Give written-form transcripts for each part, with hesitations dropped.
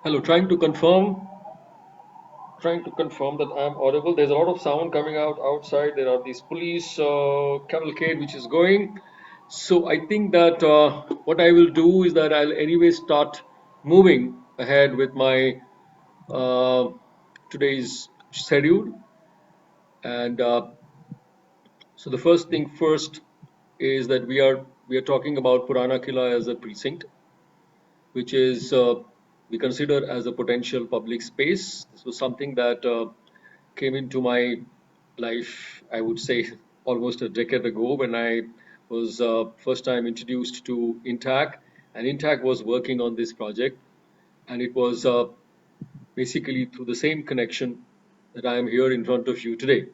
Hello, trying to confirm that I'm audible. There's a lot of sound coming out outside. There are these police cavalcade which is going. So I think that what I will do is that I'll anyway start moving ahead with my uh, today's schedule. And so the first thing first is that we are talking about Purana Qila as a precinct, which is we consider as a potential public space. This was something that came into my life, I would say, almost a decade ago when I was first time introduced to Intac, and Intac was working on this project, and it was basically through the same connection that I am here in front of you today.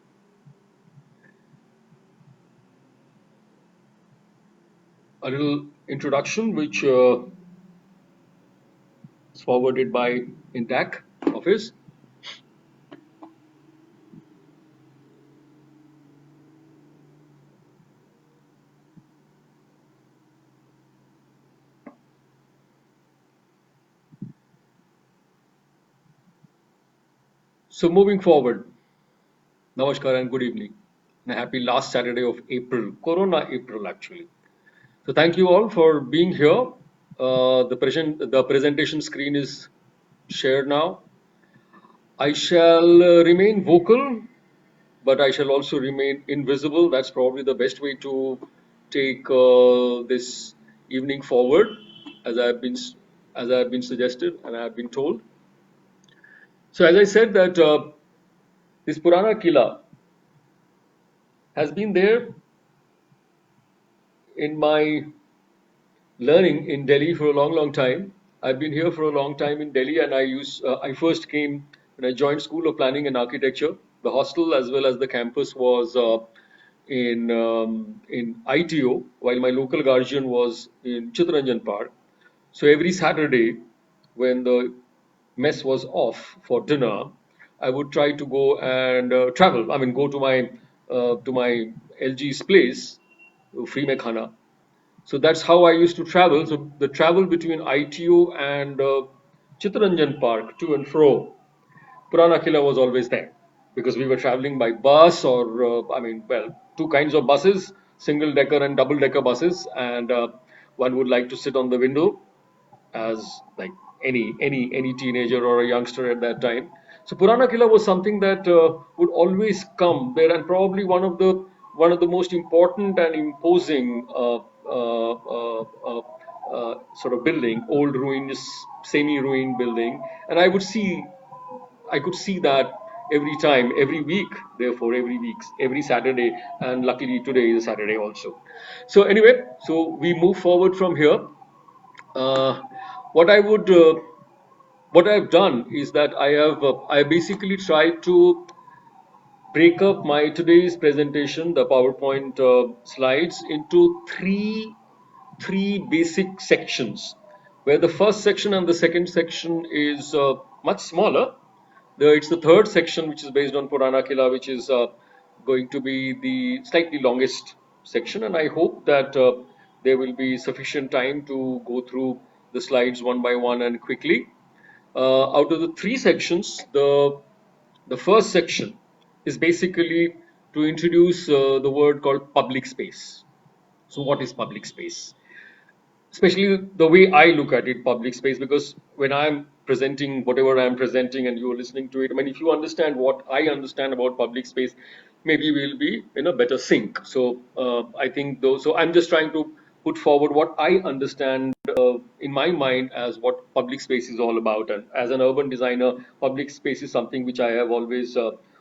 A little introduction, which is forwarded by Intac office. So moving forward, Namaskar and good evening. And a happy last Saturday of April, Corona April actually. So thank you all for being here. The presentation screen is shared now. I shall remain vocal, but I shall also remain invisible. That's probably the best way to take this evening forward, as I have been suggested and I have been told. So as I said that this Purana Kila has been there in my learning in Delhi for a long, long time. I've been here for a long time in Delhi, and I first came when I joined School of Planning and Architecture. The hostel as well as the campus was in ITO, while my local guardian was in Chittaranjan Park. So every Saturday, when the mess was off for dinner, I would try to go and travel. I mean, go to my LG's place, free mein khana. So that's how I used to travel. So the travel between ITO and Chittaranjan Park to and fro, Purana Kila was always there because we were traveling by bus or, two kinds of buses, single decker and double decker buses, and one would like to sit on the window as like any teenager or a youngster at that time. So Purana Kila was something that would always come there, and probably one of the most important and imposing sort of building, old ruinous, semi-ruined building, and I could see that every time, every week, therefore every week, every Saturday, and luckily today is a Saturday also. So anyway, so we move forward from here. Uh, what I would, what I've done is that I basically tried to break up my today's presentation, the PowerPoint slides, into three basic sections, where the first section and the second section is much smaller. It's the third section which is based on Purana Kila, which is going to be the slightly longest section, and I hope that there will be sufficient time to go through the slides one by one and quickly. Out of the three sections, the first section is basically to introduce the word called public space. So, what is public space? Especially the way I look at it, public space, because when I'm presenting whatever I'm presenting and you're listening to it, I mean, if you understand what I understand about public space, maybe we'll be in a better sync. So I think though, so I'm just trying to put forward what I understand in my mind as what public space is all about. And as an urban designer, public space is something which I have always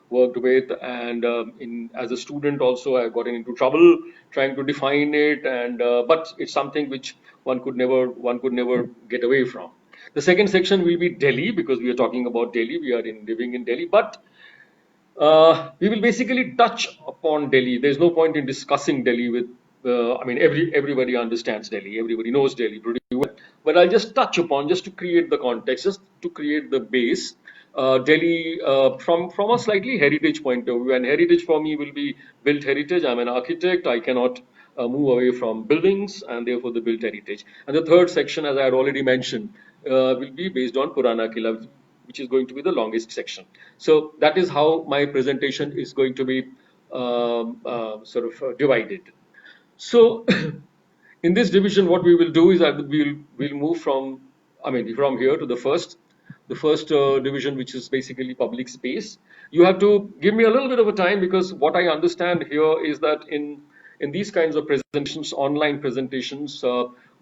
worked with, and in as a student also I got into trouble trying to define it, and but it's something which one could never get away from. The second section will be Delhi, because we are talking about Delhi. We are living in Delhi, but we will basically touch upon Delhi. There's no point in discussing Delhi with. I mean, everybody understands Delhi. Everybody knows Delhi pretty well. But I'll just touch upon, just to create the context, just to create the base. Delhi, from a slightly heritage point of view, and heritage for me will be built heritage. I'm an architect. I cannot move away from buildings, and therefore the built heritage. And the third section, as I had already mentioned, will be based on Purana Qila, which is going to be the longest section. So that is how my presentation is going to be divided. So in this division, what we will do is we'll move from, from here to the first division, which is basically public space. You have to give me a little bit of a time, because what I understand here is that in these kinds of presentations, online presentations,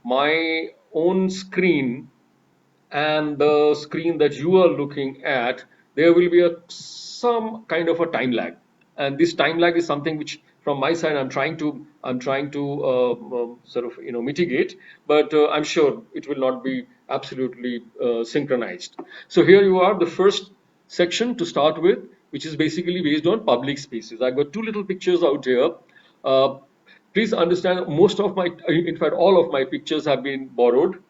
my own screen and the screen that you are looking at, there will be some kind of a time lag, and this time lag is something which, from my side, I'm trying to mitigate, but I'm sure it will not be absolutely synchronized. So here you are, the first section to start with, which is basically based on public spaces. I've got two little pictures out here. Uh, Please understand, in fact, all of my pictures have been borrowed.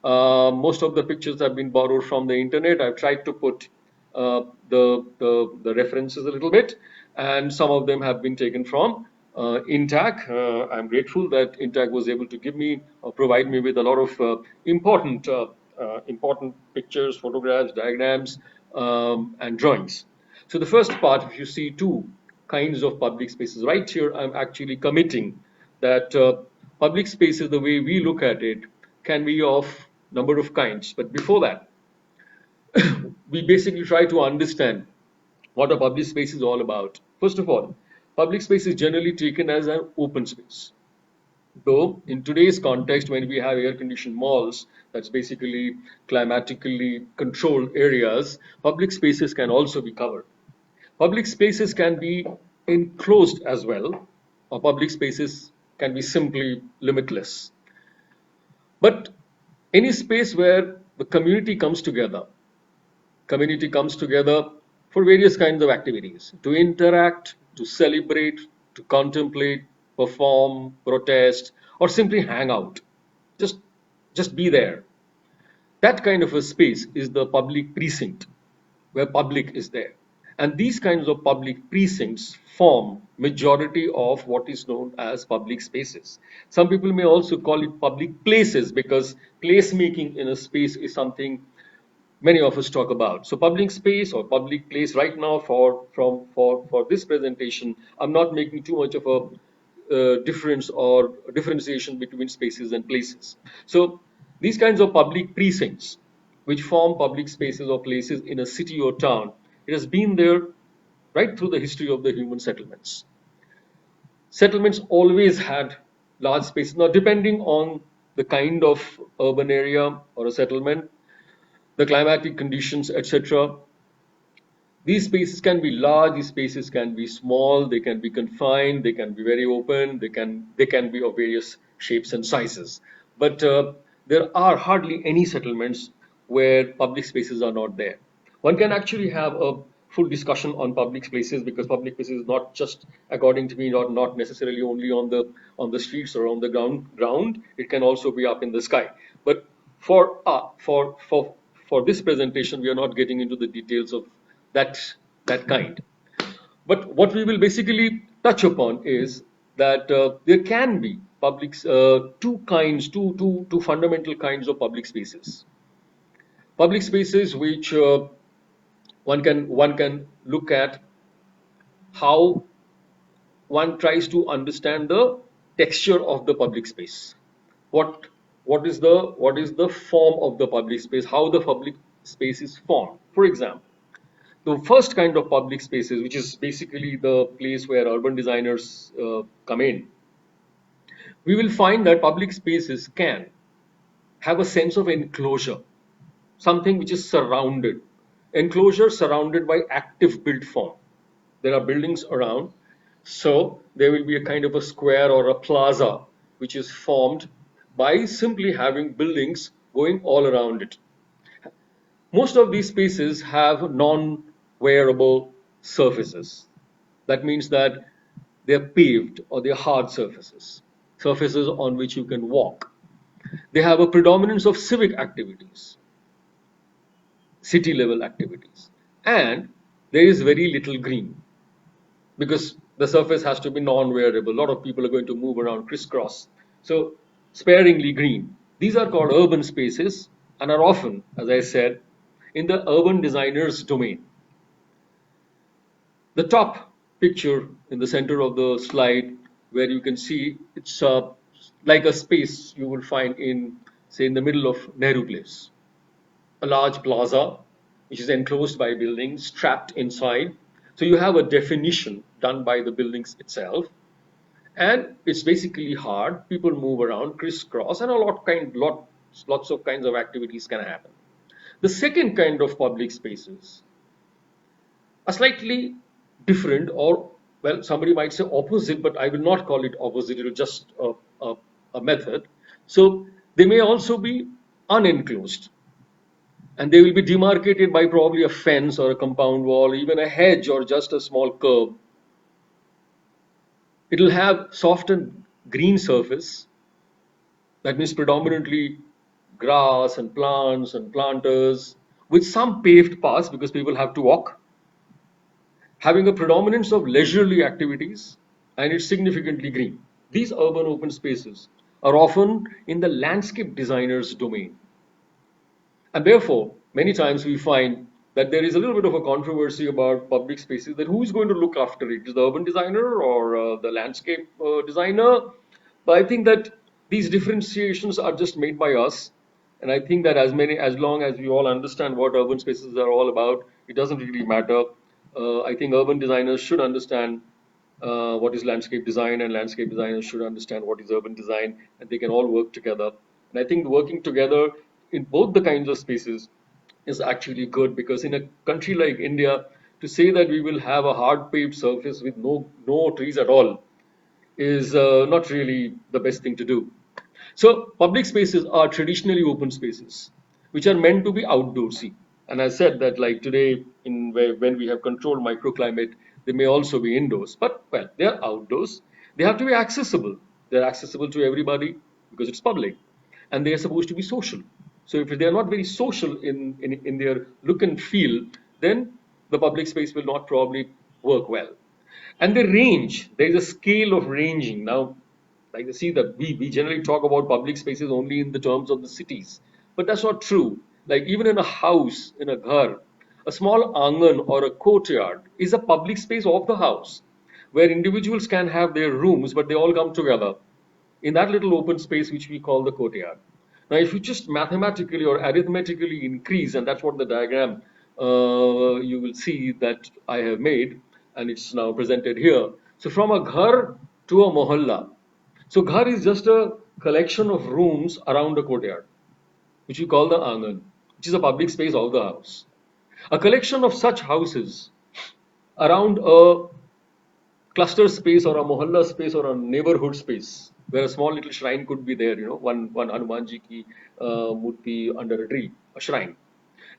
Most of the pictures have been borrowed from the internet. I've tried to put the references a little bit, and some of them have been taken from Intac. I'm grateful that Intac was able to provide me with a lot of important pictures, photographs, diagrams, and drawings. So the first part, if you see two kinds of public spaces, right here, I'm actually committing that public spaces, the way we look at it, can be of number of kinds. But before that, we basically try to understand what a public space is all about. First of all, public space is generally taken as an open space. Though in today's context, when we have air-conditioned malls, that's basically climatically controlled areas, public spaces can also be covered. Public spaces can be enclosed as well, or public spaces can be simply limitless. But any space where the community comes together for various kinds of activities, to interact, to celebrate, to contemplate, perform, protest, or simply hang out. Just, just be there. That kind of a space is the public precinct, where public is there. And these kinds of public precincts form majority of what is known as public spaces. Some people may also call it public places, because placemaking in a space is something many of us talk about. So public space or public place, right now, for this presentation, I'm not making too much of a difference or differentiation between spaces and places. So these kinds of public precincts, which form public spaces or places in a city or town, it has been there right through the history of the human settlements. Settlements always had large spaces. Now, depending on the kind of urban area or a settlement, the climatic conditions, etc., these spaces can be large, these spaces can be small, they can be confined, they can be very open, they can be of various shapes and sizes. But there are hardly any settlements where public spaces are not there. One can actually have a full discussion on public spaces, because public spaces is not just, according to me, not necessarily only on the streets or on the ground. It can also be up in the sky. But for this presentation, we are not getting into the details of that kind. But what we will basically touch upon is that there can be two fundamental kinds of public spaces. Public spaces which one can look at how one tries to understand the texture of the public space. What what is the form of the public space? How the public space is formed? For example, the first kind of public spaces, which is basically the place where urban designers come in, we will find that public spaces can have a sense of enclosure, something which is surrounded. Enclosure surrounded by active built form. There are buildings around, so there will be a kind of a square or a plaza which is formed by simply having buildings going all around it. Most of these spaces have non-wearable surfaces. That means that they're paved or they're hard surfaces, surfaces on which you can walk. They have a predominance of civic activities, city level activities, and there is very little green, because the surface has to be non-wearable. A lot of people are going to move around crisscross. So sparingly green. These are called urban spaces, and are often, as I said, in the urban designer's domain. The top picture in the center of the slide, where you can see it's like a space you will find in, say, in the middle of Nehru Place, a large plaza which is enclosed by buildings, trapped inside. So you have a definition done by the buildings itself, and it's basically hard. People move around, crisscross, and lots of kinds of activities can happen. The second kind of public spaces are slightly different, or well, somebody might say opposite, but I will not call it opposite. It is just a method. So they may also be unenclosed, and they will be demarcated by probably a fence or a compound wall, even a hedge or just a small curb. It will have soft and green surface. That means predominantly grass and plants and planters, with some paved paths because people have to walk, having a predominance of leisurely activities, and it's significantly green. These urban open spaces are often in the landscape designer's domain. And therefore, many times we find that there is a little bit of a controversy about public spaces, that who is going to look after it? Is the urban designer or the landscape designer? But I think that these differentiations are just made by us. And I think that as long as we all understand what urban spaces are all about, it doesn't really matter. I think urban designers should understand what is landscape design, and landscape designers should understand what is urban design, and they can all work together. And I think working together in both the kinds of spaces is actually good, because in a country like India, to say that we will have a hard paved surface with no trees at all is not really the best thing to do. So public spaces are traditionally open spaces, which are meant to be outdoorsy. And I said that, like today, when we have controlled microclimate, they may also be indoors. But well, they are outdoors. They have to be accessible. They're accessible to everybody because it's public, and they are supposed to be social. So if they are not very social in their look and feel, then the public space will not probably work well. And the range, there is a scale of ranging. Now, like, see that we generally talk about public spaces only in the terms of the cities, but that's not true. Like, even in a house, in a ghar, a small angan or a courtyard is a public space of the house, where individuals can have their rooms, but they all come together in that little open space which we call the courtyard. Now, if you just mathematically or arithmetically increase, and that's what the diagram you will see that I have made, and it's now presented here. So from a ghar to a mohalla. So ghar is just a collection of rooms around a courtyard, which we call the angan, which is a public space of the house. A collection of such houses around a cluster space or a mohalla space or a neighborhood space, where a small little shrine could be there, one Hanumanji ki murti under a tree, a shrine.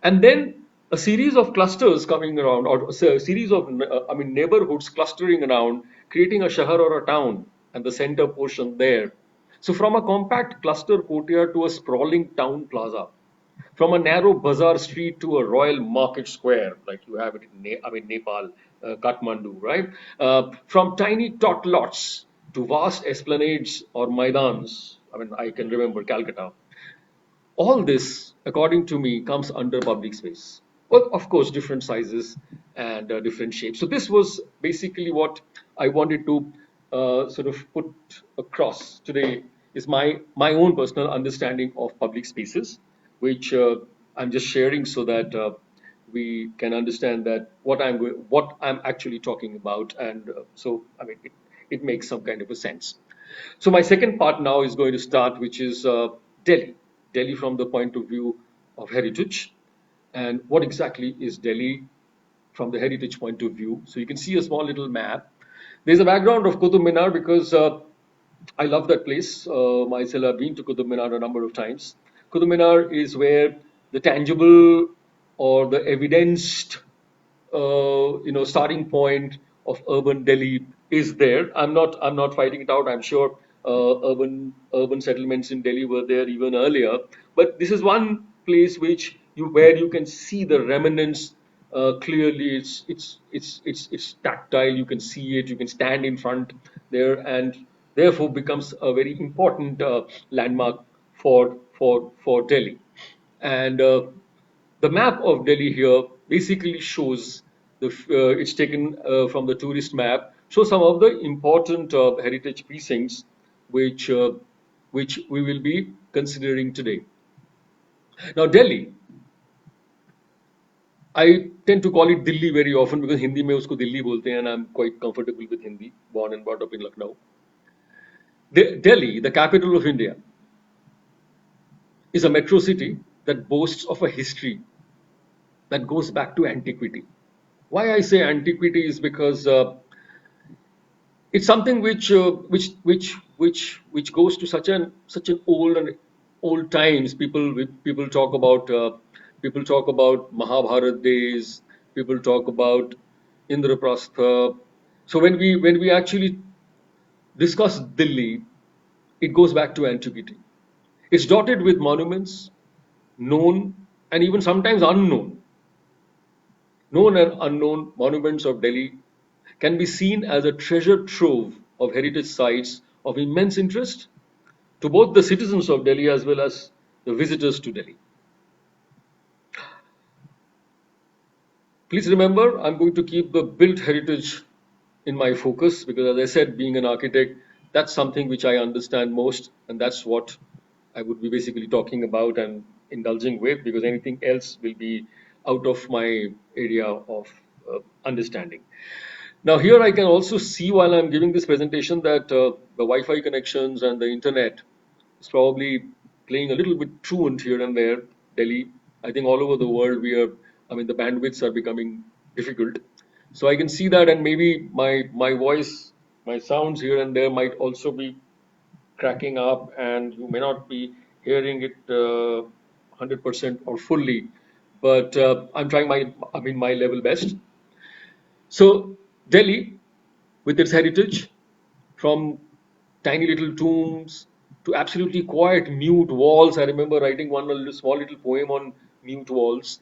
And then a series of clusters coming around, or a series of neighborhoods clustering around, creating a shahar or a town, and the center portion there. So from a compact cluster courtyard to a sprawling town plaza, from a narrow bazaar street to a royal market square, like you have it in Nepal, Kathmandu, right? From tiny tot lots to vast esplanades or maidans. I can remember Calcutta. All this, according to me, comes under public space. Well, of course, different sizes and different shapes. So this was basically what I wanted to sort of put across today, is my own personal understanding of public spaces, which I'm just sharing so that we can understand that what I'm actually talking about, and it makes some kind of a sense. So my second part now is going to start, which is Delhi. Delhi from the point of view of heritage, and what exactly is Delhi from the heritage point of view. So you can see a small little map. There's a background of Qutub Minar because I love that place. Myself, I've been to Qutub Minar a number of times. Qutub Minar is where the tangible or the evidenced starting point of urban Delhi is there. I'm not fighting it out. I'm sure urban settlements in Delhi were there even earlier. But this is one place where you can see the remnants clearly. It's tactile. You can see it. You can stand in front there, and therefore becomes a very important landmark for Delhi. And the map of Delhi here basically shows it's taken from the tourist map, shows some of the important heritage precincts which uh, which we will be considering today. Now, Delhi, I tend to call it Delhi very often because Hindi में उसको दिल्ली बोलते हैं, and I'm quite comfortable with Hindi, born and brought up in Lucknow. Delhi, the capital of India, is a metro city that boasts of a history that goes back to antiquity. Why I say antiquity is because it's something which goes to such an old times. People talk about Mahabharat days. People talk about Indraprastha. So when we actually discuss Delhi, it goes back to antiquity. It's dotted with monuments, known and even sometimes unknown. Known and unknown monuments of Delhi can be seen as a treasure trove of heritage sites of immense interest to both the citizens of Delhi as well as the visitors to Delhi. Please remember, I'm going to keep the built heritage in my focus because, as I said, being an architect, that's something which I understand most, and that's what I would be basically talking about and indulging with because anything else will be out of my area of understanding. Now, here I can also see while I'm giving this presentation that the Wi-Fi connections and the internet is probably playing a little bit truant here and there. Delhi, I think all over the world I mean, the bandwidths are becoming difficult. So I can see that, and maybe my voice, my sounds here and there might also be cracking up, and you may not be hearing it 100% or fully. But I'm trying my level best. So Delhi, with its heritage, from tiny little tombs to absolutely quiet, mute walls. I remember writing one little, small little poem on mute walls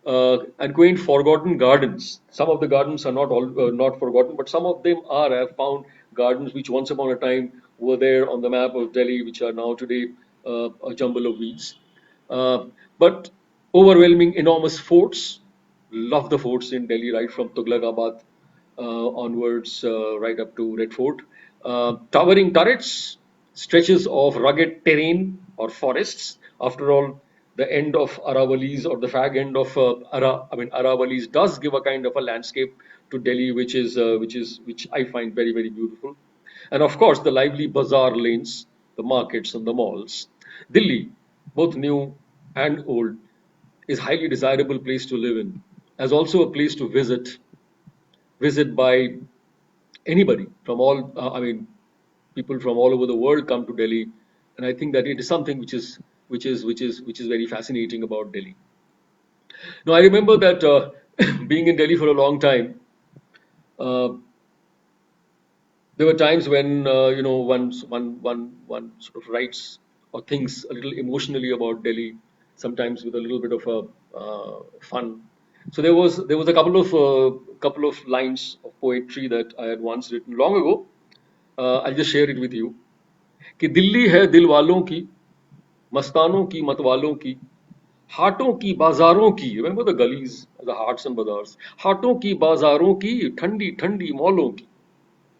and quaint, forgotten gardens. Some of the gardens are not forgotten, but some of them are. I have found gardens which once upon a time were there on the map of Delhi, which are now today a jumble of weeds. But overwhelming, enormous forts. Love the forts in Delhi, right from Tughlaqabad onwards, right up to Red Fort. Towering turrets, stretches of rugged terrain or forests. After all, the end of Aravallis or the fag end of Aravallis does give a kind of a landscape to Delhi, which I find very very beautiful. And of course, the lively bazaar lanes, the markets and the malls. Delhi, both new and old, is highly desirable place to live in, as also a place to visit by anybody from people from all over the world come to Delhi, and I think that it is something which is very fascinating about Delhi. Now I remember that being in Delhi for a long time, uh, there were times when one sort of writes or thinks a little emotionally about Delhi, sometimes with a little bit of a fun. So there was a couple of lines of poetry that I had once written long ago. I'll just share it with you. कि दिल्ली है दिल वालों की, मस्तानों की मतवालों की, हाटों की बाजारों की, remember the gullies, the hearts and bazaars, हाटों की बाजारों की, ठंडी ठंडी मौलों की.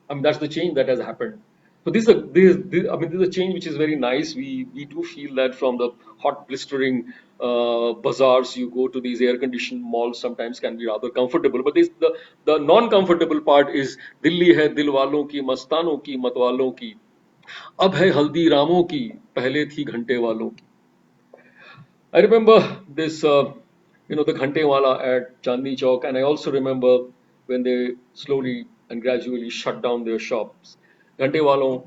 I mean, that's the change that has happened. So this is a change which is very nice. We do feel that from the hot, blistering bazaars, you go to these air-conditioned malls. Sometimes can be rather comfortable, but the non-comfortable part is Delhi है दिल वालों की, मस्तानों की, मतवालों की. अब है हल्दी रामों की, पहले थी घंटे वालों की. I remember this, the Ghante Wala at Chandni Chowk, and I also remember when they slowly and gradually shut down their shops. Ghante Walon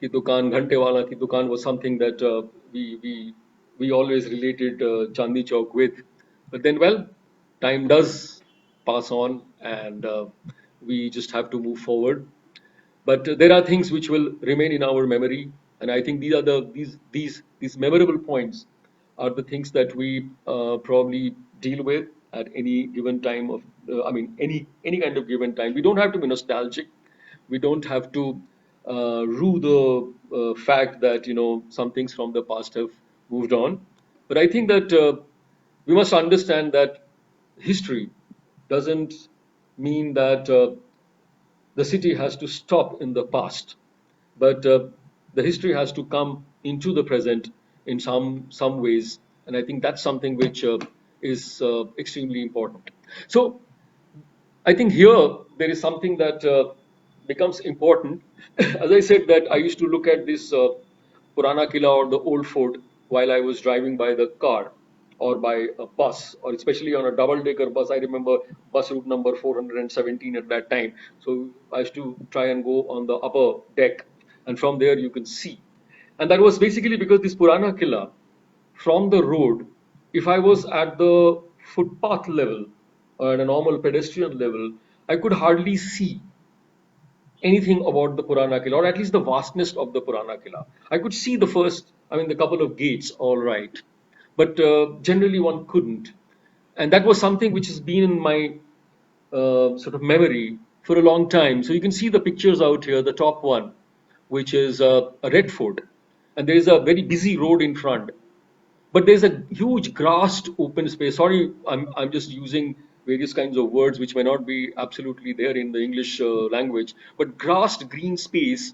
Ghante Wala ki dukan was something that we always related Chandni Chowk with. But then, well, time does pass on, and we just have to move forward. But there are things which will remain in our memory, and I think these memorable points are the things that we probably deal with at any given time of any kind of given time. We don't have to be nostalgic. We don't have to rue the fact that some things from the past have moved on. But I think that we must understand that history doesn't mean that the city has to stop in the past, but the history has to come into the present in some ways, and I think that's something which is extremely important. So I think here there is something that becomes important. As I said, that I used to look at this Purana Qila or the old fort while I was driving by the car or by a bus, or especially on a double-decker bus. I remember bus route number 417 at that time. So I used to try and go on the upper deck, and from there you can see. And that was basically because this Purana Qila, from the road, if I was at the footpath level or at a normal pedestrian level, I could hardly see anything about the Purana Qila, or at least the vastness of the Purana Qila. I could see the first, I mean, the couple of gates, all right, but generally one couldn't. And that was something which has been in my sort of memory for a long time. So you can see the pictures out here, the top one, which is a red fort, and there is a very busy road in front, but there's a huge grassed open space. Sorry, I'm just using various kinds of words which may not be absolutely there in the English language, but grassed green space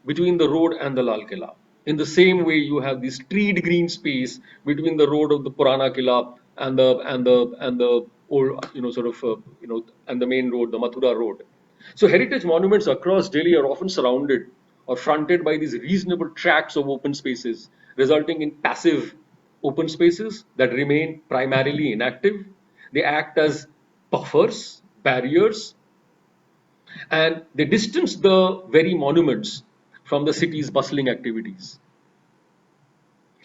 between the road and the Lal Killa. In the same way, you have this treed green space between the road of the Purana Killa and the old, sort of, and the main road, the Mathura road. So heritage monuments across Delhi are often surrounded or fronted by these reasonable tracts of open spaces, resulting in passive open spaces that remain primarily inactive. They act as buffers, barriers, and they distance the very monuments from the city's bustling activities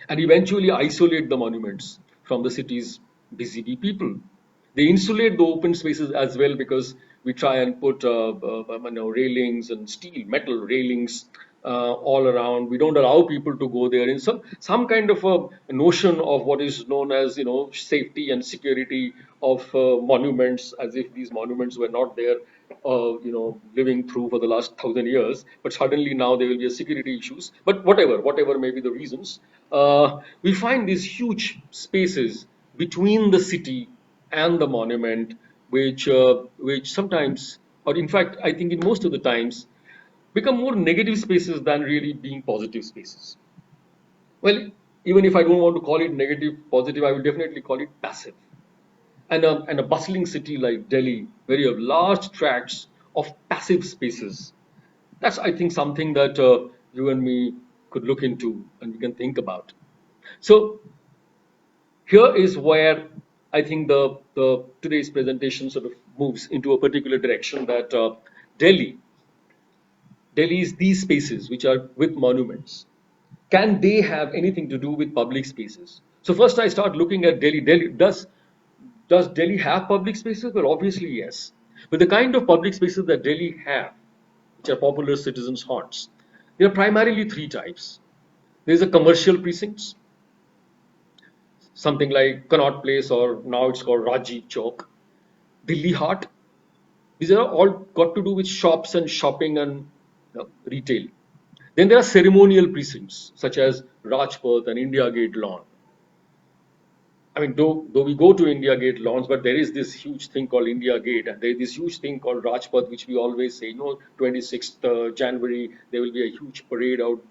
and eventually isolate the monuments from the city's busy people. They insulate the open spaces as well because we try and put railings and steel, metal railings all around. We don't allow people to go there in some kind of a notion of what is known as safety and security of monuments, as if these monuments were not there living through for the last 1,000 years, but suddenly now there will be a security issues. But whatever may be the reasons, we find these huge spaces between the city and the monument, which sometimes, or in fact, I think in most of the times, become more negative spaces than really being positive spaces. Well, even if I don't want to call it negative, positive, I will definitely call it passive. And a bustling city like Delhi, where you have large tracts of passive spaces, that's, I think, something that you and me could look into and we can think about. So here is where I think the today's presentation sort of moves into a particular direction, that Delhi's these spaces which are with monuments, can they have anything to do with public spaces? So first I start looking at Delhi. Does Delhi have public spaces? Well, obviously yes. But the kind of public spaces that Delhi have, which are popular citizens' haunts, there are primarily three types. There is a commercial precincts, something like Connaught Place, or now it's called Raji Chowk, Delhiite. These are all got to do with shops and shopping and retail. Then there are ceremonial precincts such as Rajpath and India Gate lawn. I mean, though we go to India Gate lawns, but there is this huge thing called India Gate, and there is this huge thing called Rajpath, which we always say, 26th January, there will be a huge parade out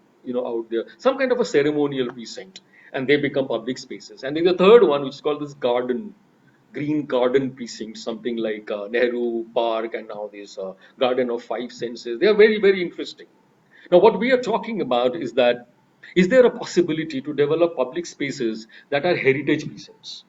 there, some kind of a ceremonial precinct, and they become public spaces. And then the third one, which is called this green garden precinct, something like Nehru Park, and now this Garden of Five Senses. They are very, very interesting. Now, what we are talking about is that, is there a possibility to develop public spaces that are heritage precincts?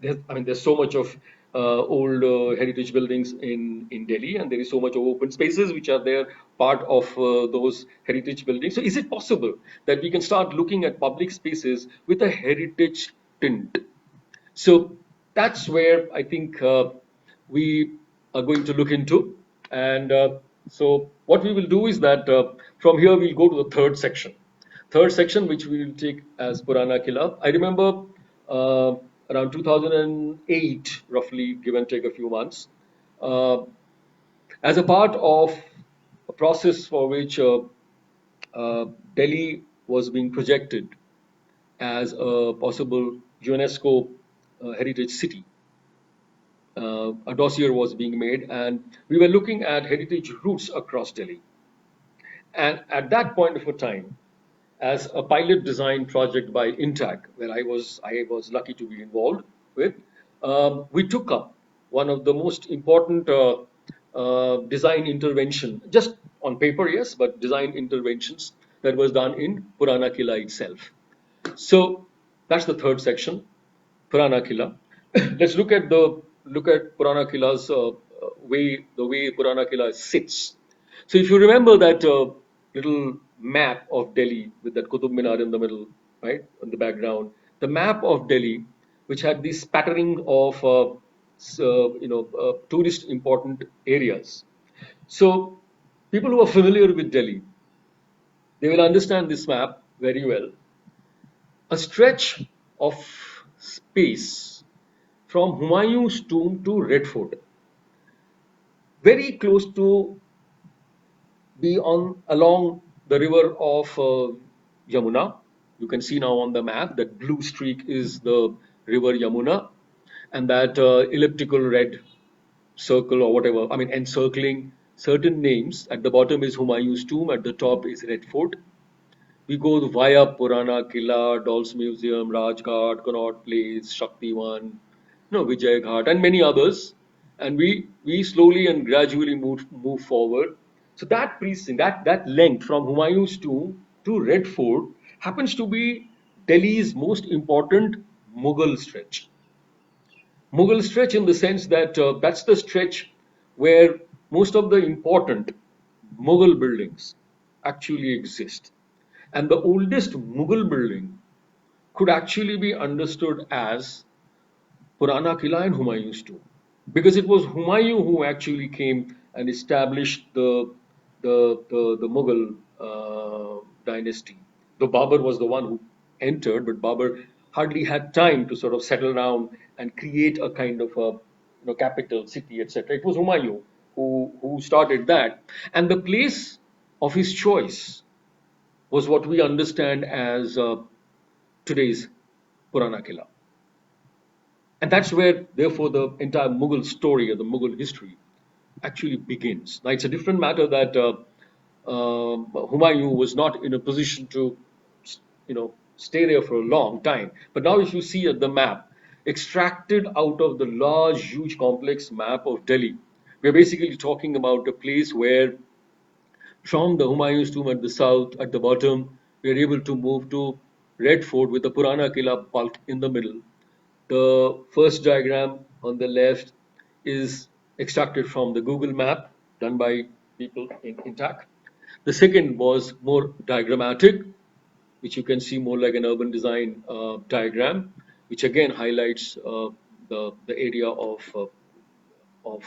There's so much of old heritage buildings in Delhi, and there is so much of open spaces which are there, part of those heritage buildings. So, is it possible that we can start looking at public spaces with a heritage tint? So, that's where I think we are going to look into. And so, what we will do is that from here we'll go to the third section. Third section, which we will take as Purana Qila. I remember around 2008, roughly, give and take a few months, uh, as a part of a process for which Delhi was being projected as a possible UNESCO heritage city. A dossier was being made, and we were looking at heritage routes across Delhi. And at that point of a time, as a pilot design project by Intac, where I was lucky to be involved with, we took up one of the most important design intervention, just on paper, yes, but design interventions that was done in Purana Qila itself. So that's the third section, Purana Qila. Let's look at Purana Qila's the way Purana Qila sits. So if you remember that little map of Delhi with that Qutub Minar in the middle, right, in the background, the map of Delhi, which had this spattering of tourist important areas. So people who are familiar with Delhi, they will understand this map very well. A stretch of space from Humayun's tomb to Red Fort, very close to be on along the river of Yamuna. You can see now on the map that blue streak is the river Yamuna, and that elliptical red circle or whatever, I mean, encircling certain names. At the bottom is Humayun's tomb, at the top is Red Fort. We go via Purana Qila, Dolls Museum, Rajghat, Connaught Place, Shaktivan, Vijay Ghat, and many others. And we slowly and gradually move forward. So that precinct, that length from Humayun's tomb to Red Fort happens to be Delhi's most important Mughal stretch. Mughal stretch in the sense that that's the stretch where most of the important Mughal buildings actually exist. And the oldest Mughal building could actually be understood as Purana Qila and Humayun's tomb, because it was Humayun who actually came and established the Mughal dynasty. Though Babur was the one who entered, but Babur hardly had time to sort of settle down and create a kind of a capital city, etc. It was Humayun who started that, and the place of his choice was what we understand as today's Purana Qila. And that's where, therefore, the entire Mughal story or the Mughal history actually begins. Now, it's a different matter that Humayun was not in a position to, stay there for a long time. But now, if you see at the map, extracted out of the large, huge, complex map of Delhi, we're basically talking about a place where, from the Humayun's tomb at the south, at the bottom, we're able to move to Red Fort with the Purana Qila bulk in the middle. The first diagram on the left is extracted from the Google map done by people in Intac. The second was more diagrammatic, which you can see more like an urban design diagram, which again highlights the area of, of,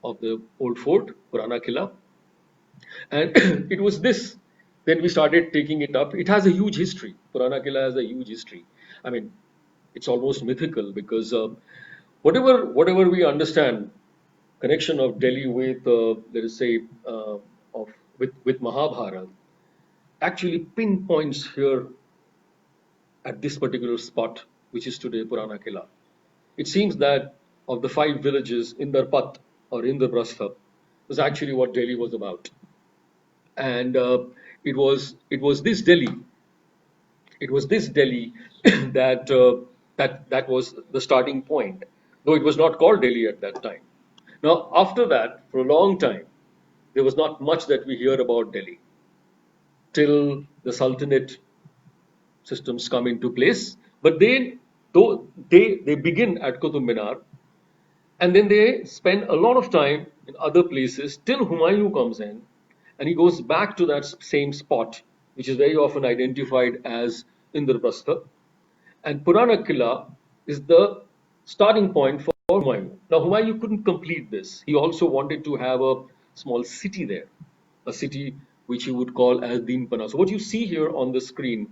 of the old fort, Purana Qila. And it was this, then we started taking it up. It has a huge history. Purana Qila has a huge history. I mean, it's almost mythical because whatever we understand connection of Delhi with let us say of with Mahabharata actually pinpoints here at this particular spot, which is today Purana Qila. It seems that of the 5 villages, Indarpat or Indraprastha was actually what Delhi was about, and it was this Delhi it was this Delhi that was the starting point, though it was not called Delhi at that time. Now, after that, for a long time, there was not much that we hear about Delhi till the Sultanate systems come into place. But though they begin at Qutub Minar, and then they spend a lot of time in other places till Humayun comes in, and he goes back to that same spot, which is very often identified as Indraprastha. And Purana Qila is the starting point for Humayun. Now, Humayun couldn't complete this. He also wanted to have a small city there, a city which he would call as Dinpana. So, what you see here on the screen,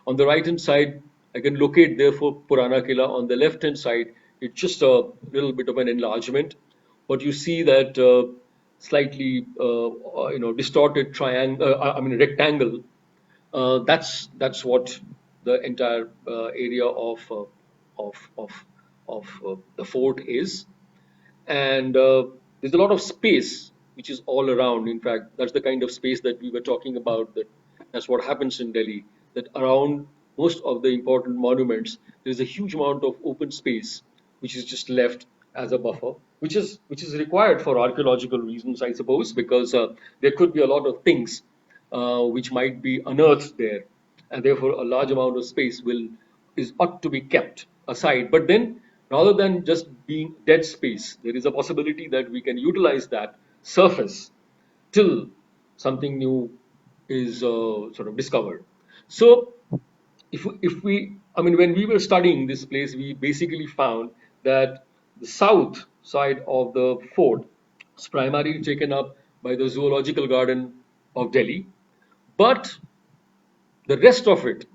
on the right hand side, I can locate therefore Purana Qila. On the left hand side, it's just a little bit of an enlargement. But you see that slightly, distorted triangle, I mean rectangle. That's what the entire area of of the fort is. And there's a lot of space which is all around. In fact, that's the kind of space that we were talking about. That's what happens in Delhi. That around most of the important monuments, there is a huge amount of open space which is just left as a buffer, which is required for archaeological reasons, I suppose, because there could be a lot of things which might be unearthed there, and therefore a large amount of space will is ought to be kept aside. But then, rather than just being dead space, there is a possibility that we can utilize that surface till something new is sort of discovered. So, I mean, when we were studying this place, we basically found that the south side of the fort was primarily taken up by the Zoological Garden of Delhi, but the rest of it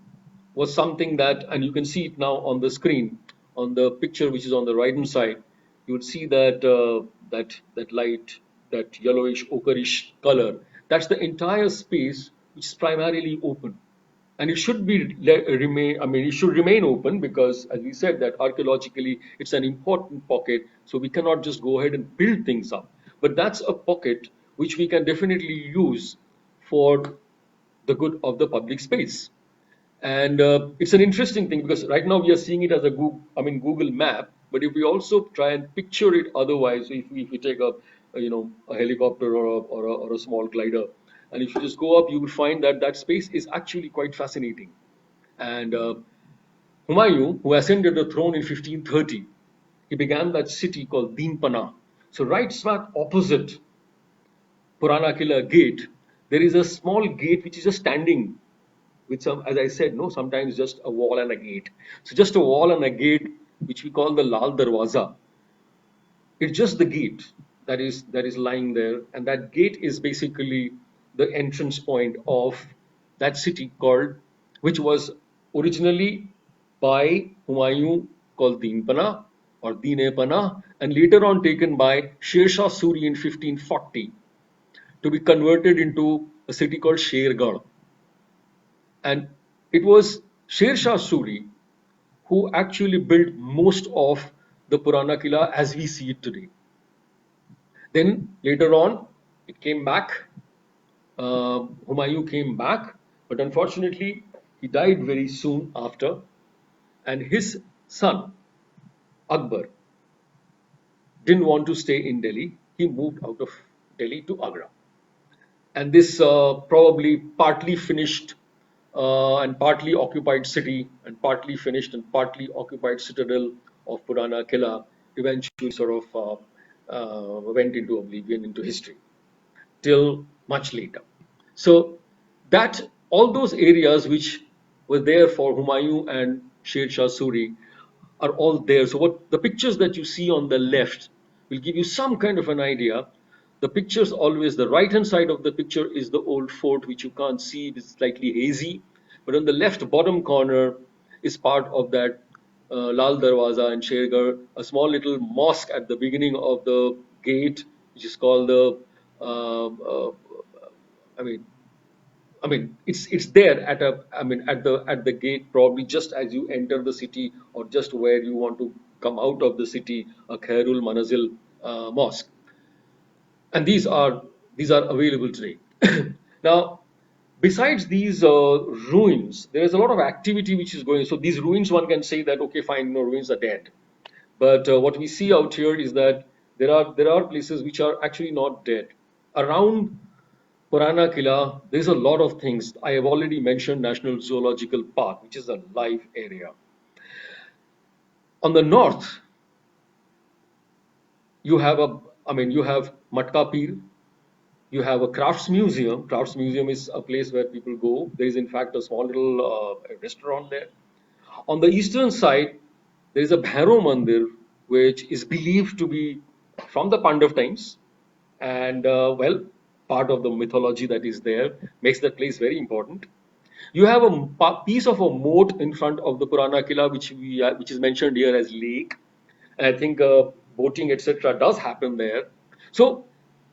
was something that, and you can see it now on the screen, on the picture which is on the right hand side, you would see that that light, that yellowish ochreish color. That's the entire space which is primarily open, and it should be remain. I mean, it should remain open because, as we said, that archaeologically it's an important pocket. So we cannot just go ahead and build things up. But that's a pocket which we can definitely use for the good of the public space. And it's an interesting thing because right now we are seeing it as a Google map. But if we also try and picture it otherwise, so if we take a helicopter or a small glider, and if you just go up, you will find that that space is actually quite fascinating. And Humayun, who ascended the throne in 1530, he began that city called Deenpana. So right smack opposite Purana Qila gate, there is a small gate which is just standing with some, as I said, no, sometimes just a wall and a gate. So just a wall and a gate, which we call the Lal Darwaza. It's just the gate that is lying there, and that gate is basically the entrance point of that city called, which was originally by Humayun called Deenpana or Deenepana, and later on taken by Sher Shah Suri in 1540 to be converted into a city called Shergarh. And it was Sher Shah Suri who actually built most of the Purana Qila as we see it today. Then later on, it came back. Humayun came back, but unfortunately, he died very soon after. And his son, Akbar, didn't want to stay in Delhi. He moved out of Delhi to Agra. And this probably partly finished and partly occupied city and partly finished and partly occupied citadel of Purana Qila eventually sort of went into oblivion, into history, till much later. So that all those areas which were there for Humayun and Sher Shah Suri are all there. So what the pictures that you see on the left will give you some kind of an idea. The pictures always, the right hand side of the picture is the old fort, which you can't see, it's slightly hazy. But on the left bottom corner is part of that Lal Darwaza and Shergarh, a small little mosque at the beginning of the gate, which is called the, I mean, it's there at the gate, probably just as you enter the city or just where you want to come out of the city, a Khairul Manazil mosque, and these are available today. Now, besides these ruins, there is a lot of activity which is going. So these ruins, one can say that okay, fine, no, ruins are dead. But what we see out here is that there are places which are actually not dead. Around Purana Qila, there's a lot of things. I have already mentioned National Zoological Park, which is a live area. On the north, you have you have Matka Pir, you have a crafts museum. Crafts museum is a place where people go. There is in fact a small little restaurant there. On the eastern side, there is a Bhairo Mandir, which is believed to be from the Pandav times, and well, part of the mythology that is there makes that place very important. You have a piece of a moat in front of the Purana Qila, which is mentioned here as lake, and I think boating etc. does happen there. So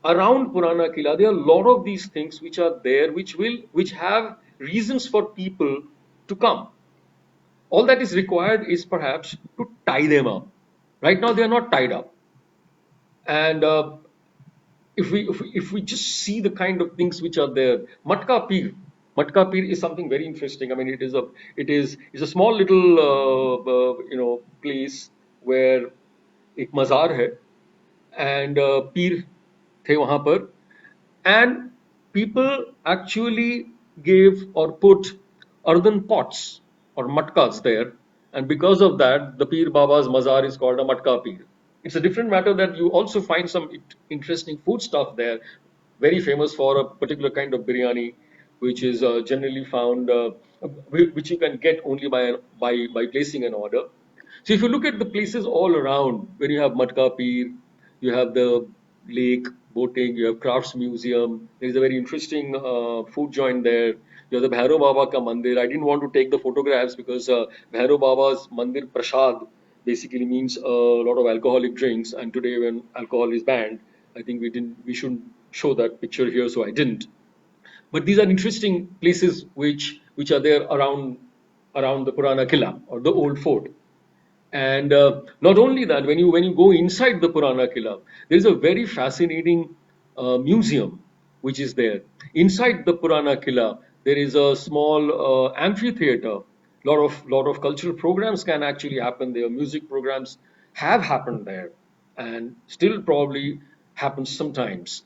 around Purana Qila, there are a lot of these things which are there, which have reasons for people to come. All that is required is perhaps to tie them up. Right now, they are not tied up. And if we just see the kind of things which are there, Matka Peer is something very interesting. I mean, it's a small little place where एक मज़ार है and पीर थे वहाँ पर, and people actually gave or put earthen pots or matkas there, and because of that, the Pir Baba's mazar is called a matka Pir. It's a different matter that you also find some interesting food stuff there, very famous for a particular kind of biryani, which is generally found, which you can get only by placing an order. So if you look at the places all around, when you have Matka Peer, you have the lake boating, you have crafts museum. There is a very interesting food joint there. You have the Bhairo Baba ka mandir. I didn't want to take the photographs because Bhairo Baba's mandir prasad basically means a lot of alcoholic drinks. And today, when alcohol is banned, I think we shouldn't show that picture here, so I didn't. But these are interesting places which are there around the Purana Qila or the old fort. And not only that, when you go inside the Purana Qila, there is a very fascinating museum which is there. Inside the Purana Qila, there is a small amphitheater. Lot of cultural programs can actually happen there. Music programs have happened there, and still probably happens sometimes.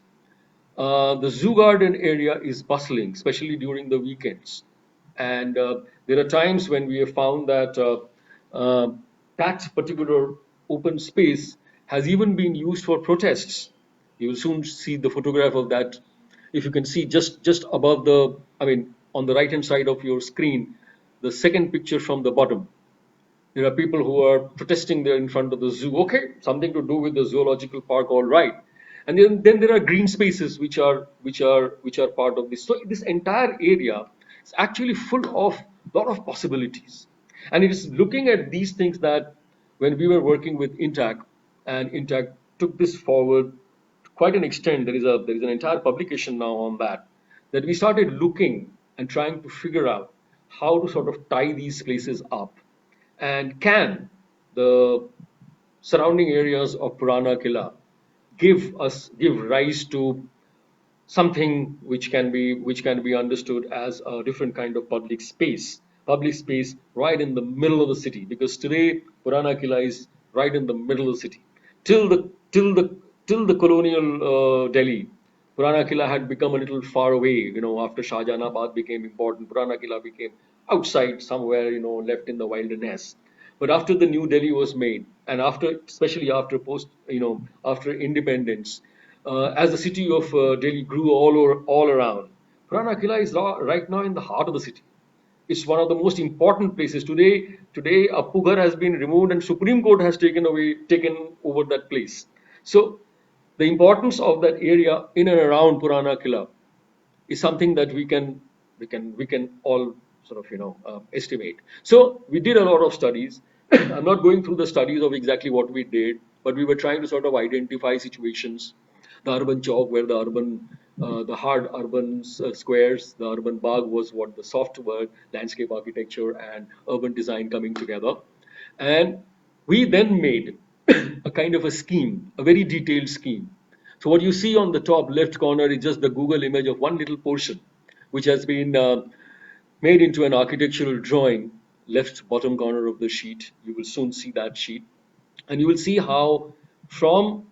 The zoo garden area is bustling, especially during the weekends. And there are times when we have found that that particular open space has even been used for protests. You will soon see the photograph of that. If you can see just above I mean, on the right hand side of your screen, the second picture from the bottom. There are people who are protesting there in front of the zoo. Okay, something to do with the zoological park, all right. And then there are green spaces which are part of this. So this entire area is actually full of lot of possibilities. And it is looking at these things that when we were working with Intac, and Intac took this forward to quite an extent. There is an entire publication now on that we started looking and trying to figure out how to sort of tie these places up, and can the surrounding areas of Purana Kila give rise to something which can be understood as a different kind of public space right in the middle of the city, because today Purana Kila is right in the middle of the city. Till the colonial Delhi, Purana Kila had become a little far away. After Shah Jahanabad became important, Purana Kila became outside somewhere, left in the wilderness. But after the new Delhi was made, and especially after independence, as the city of Delhi grew all around, Purana Kila is right now in the heart of the city. It's one of the most important places today. Today, Appughar has been removed, and Supreme Court has taken over that place. So, the importance of that area in and around Purana Kila is something that we can all sort of estimate. So we did a lot of studies. I'm not going through the studies of exactly what we did, but we were trying to sort of identify situations. The urban chalk, where the hard urban squares, the urban bug was what the soft word, landscape architecture and urban design coming together. And we then made a kind of a scheme, a very detailed scheme. So what you see on the top left corner is just the Google image of one little portion, which has been made into an architectural drawing, left bottom corner of the sheet. You will soon see that sheet. And you will see how from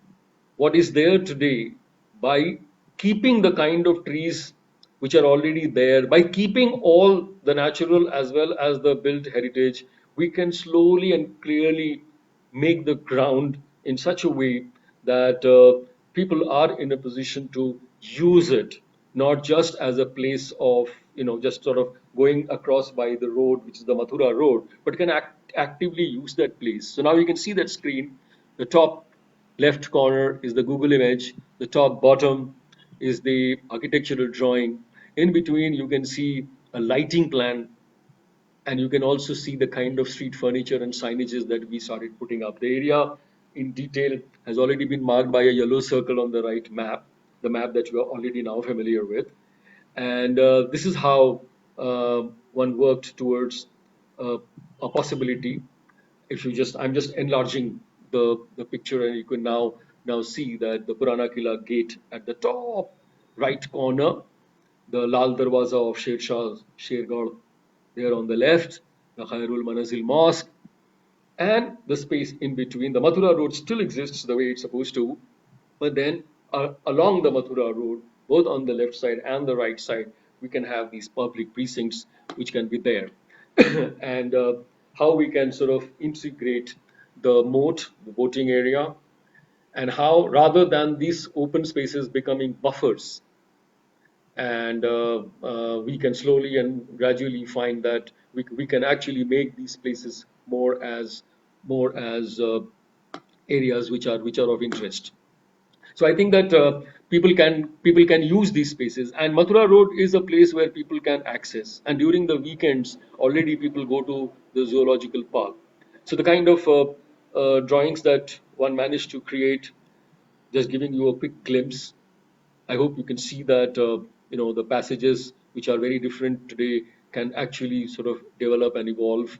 what is there today, by keeping the kind of trees which are already there, by keeping all the natural as well as the built heritage, we can slowly and clearly make the ground in such a way that people are in a position to use it, not just as a place of, just sort of going across by the road, which is the Mathura road, but can actively use that place. So now you can see that screen. The top left corner is the Google image. The top bottom is the architectural drawing. In between, you can see a lighting plan, and you can also see the kind of street furniture and signages that we started putting up. The area in detail has already been marked by a yellow circle on the right map, the map that you are already now familiar with. And this is how one worked towards uh, a possibility. If you just, I'm just enlarging the picture, and you can now see that the Purana Qila gate at the top right corner, the Lal Darwaza of Shergarh there on the left, the Khairul Manazil Mosque, and the space in between. The Mathura Road still exists the way it's supposed to, but then along the Mathura Road, both on the left side and the right side, we can have these public precincts which can be there. And how we can sort of integrate the moat, the voting area, and how rather than these open spaces becoming buffers, and we can slowly and gradually find that we can actually make these places more as areas which are of interest. So I think that people can use these spaces, and Mathura Road is a place where people can access. And during the weekends, already people go to the zoological park. So the kind of drawings that one managed to create, just giving you a quick glimpse. I hope you can see that the passages which are very different today can actually sort of develop and evolve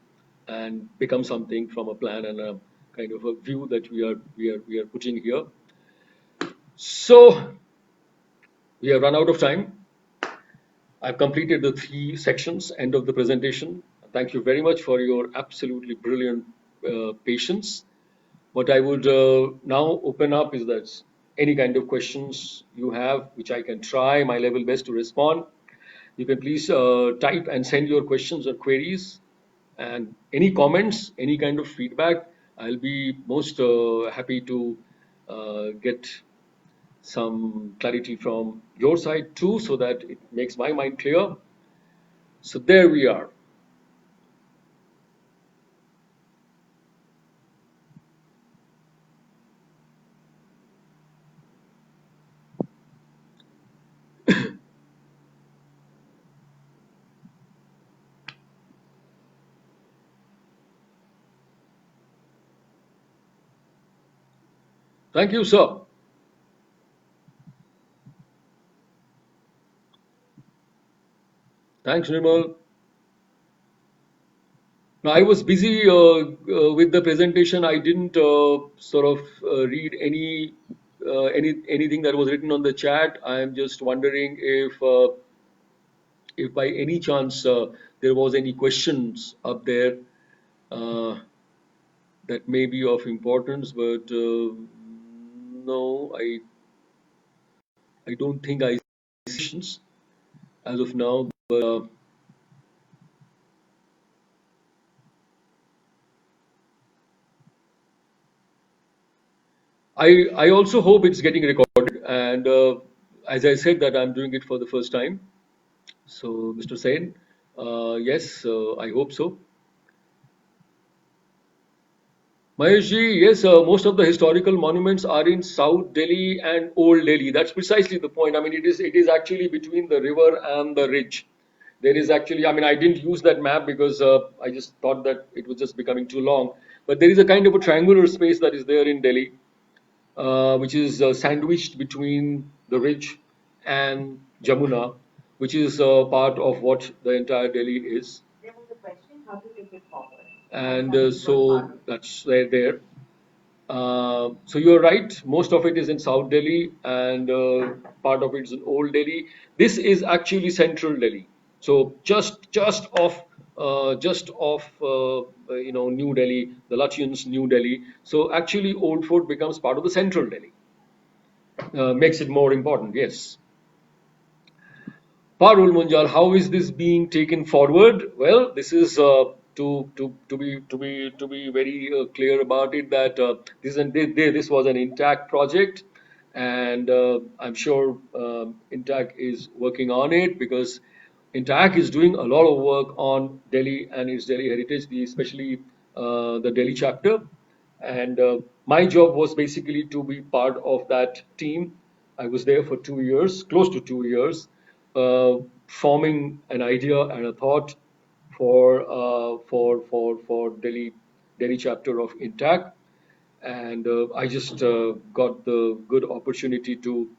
and become something from a plan and a kind of a view that we are putting here. So we have run out of time. I've completed the three sections, end of the presentation. Thank you very much for your absolutely brilliant patience. What I would now open up is that any kind of questions you have, which I can try my level best to respond. You can please type and send your questions or queries, and any comments, any kind of feedback. I'll be most happy to get some clarity from your side too, so that it makes my mind clear. So there we are. Thank you, sir. Thanks, Nirmal. Now, I was busy with the presentation. I didn't sort of read anything that was written on the chat. I am just wondering if by any chance there was any questions up there uh, that may be of importance, but no, I don't think I see questions as of now. But I also hope it's getting recorded. And as I said, that I'm doing it for the first time. So, Mr. Sen, yes, I hope so. Maheshji, yes, most of the historical monuments are in South Delhi and Old Delhi. That's precisely the point. I mean, it is actually between the river and the ridge. There is actually, I mean, I didn't use that map because I just thought that it was just becoming too long. But there is a kind of a triangular space that is there in Delhi, which is sandwiched between the ridge and Jamuna, which is part of what the entire Delhi is. There was a question, how to take it forward. And so that's there. So you're right. Most of it is in South Delhi, and part of it is in Old Delhi. This is actually Central Delhi. So just off New Delhi, the Lutyens, New Delhi. So actually, Old Fort becomes part of the Central Delhi. Makes it more important. Yes. Parul Munjal, how is this being taken forward? Well, this is to be very clear about it, that this was an intact project, and I'm sure Intact is working on it, because Intact is doing a lot of work on Delhi and its Delhi heritage, especially the Delhi chapter. And my job was basically to be part of that team. I was there for 2 years, close to 2 years, forming an idea and a thought for Delhi chapter of Intact, and I just got the good opportunity to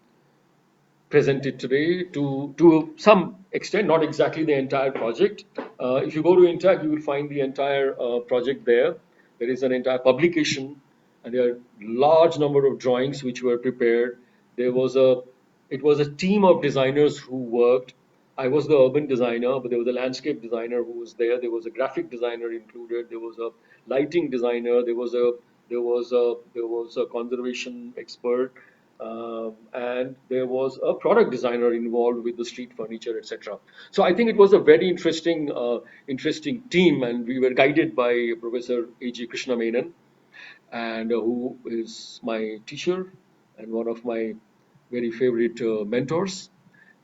present it today to some extent, not exactly the entire project, If you go to Intact, you will find the entire project there. There is an entire publication, and there are large number of drawings which were prepared. There was a it was a team of designers who worked. I was the urban designer, but there was a landscape designer who was there. There was a graphic designer included. There was a lighting designer. There was a conservation expert, and there was a product designer involved with the street furniture, etc. So I think it was a very interesting team, and we were guided by Professor A.G. Krishna Menon, and who is my teacher and one of my very favorite mentors.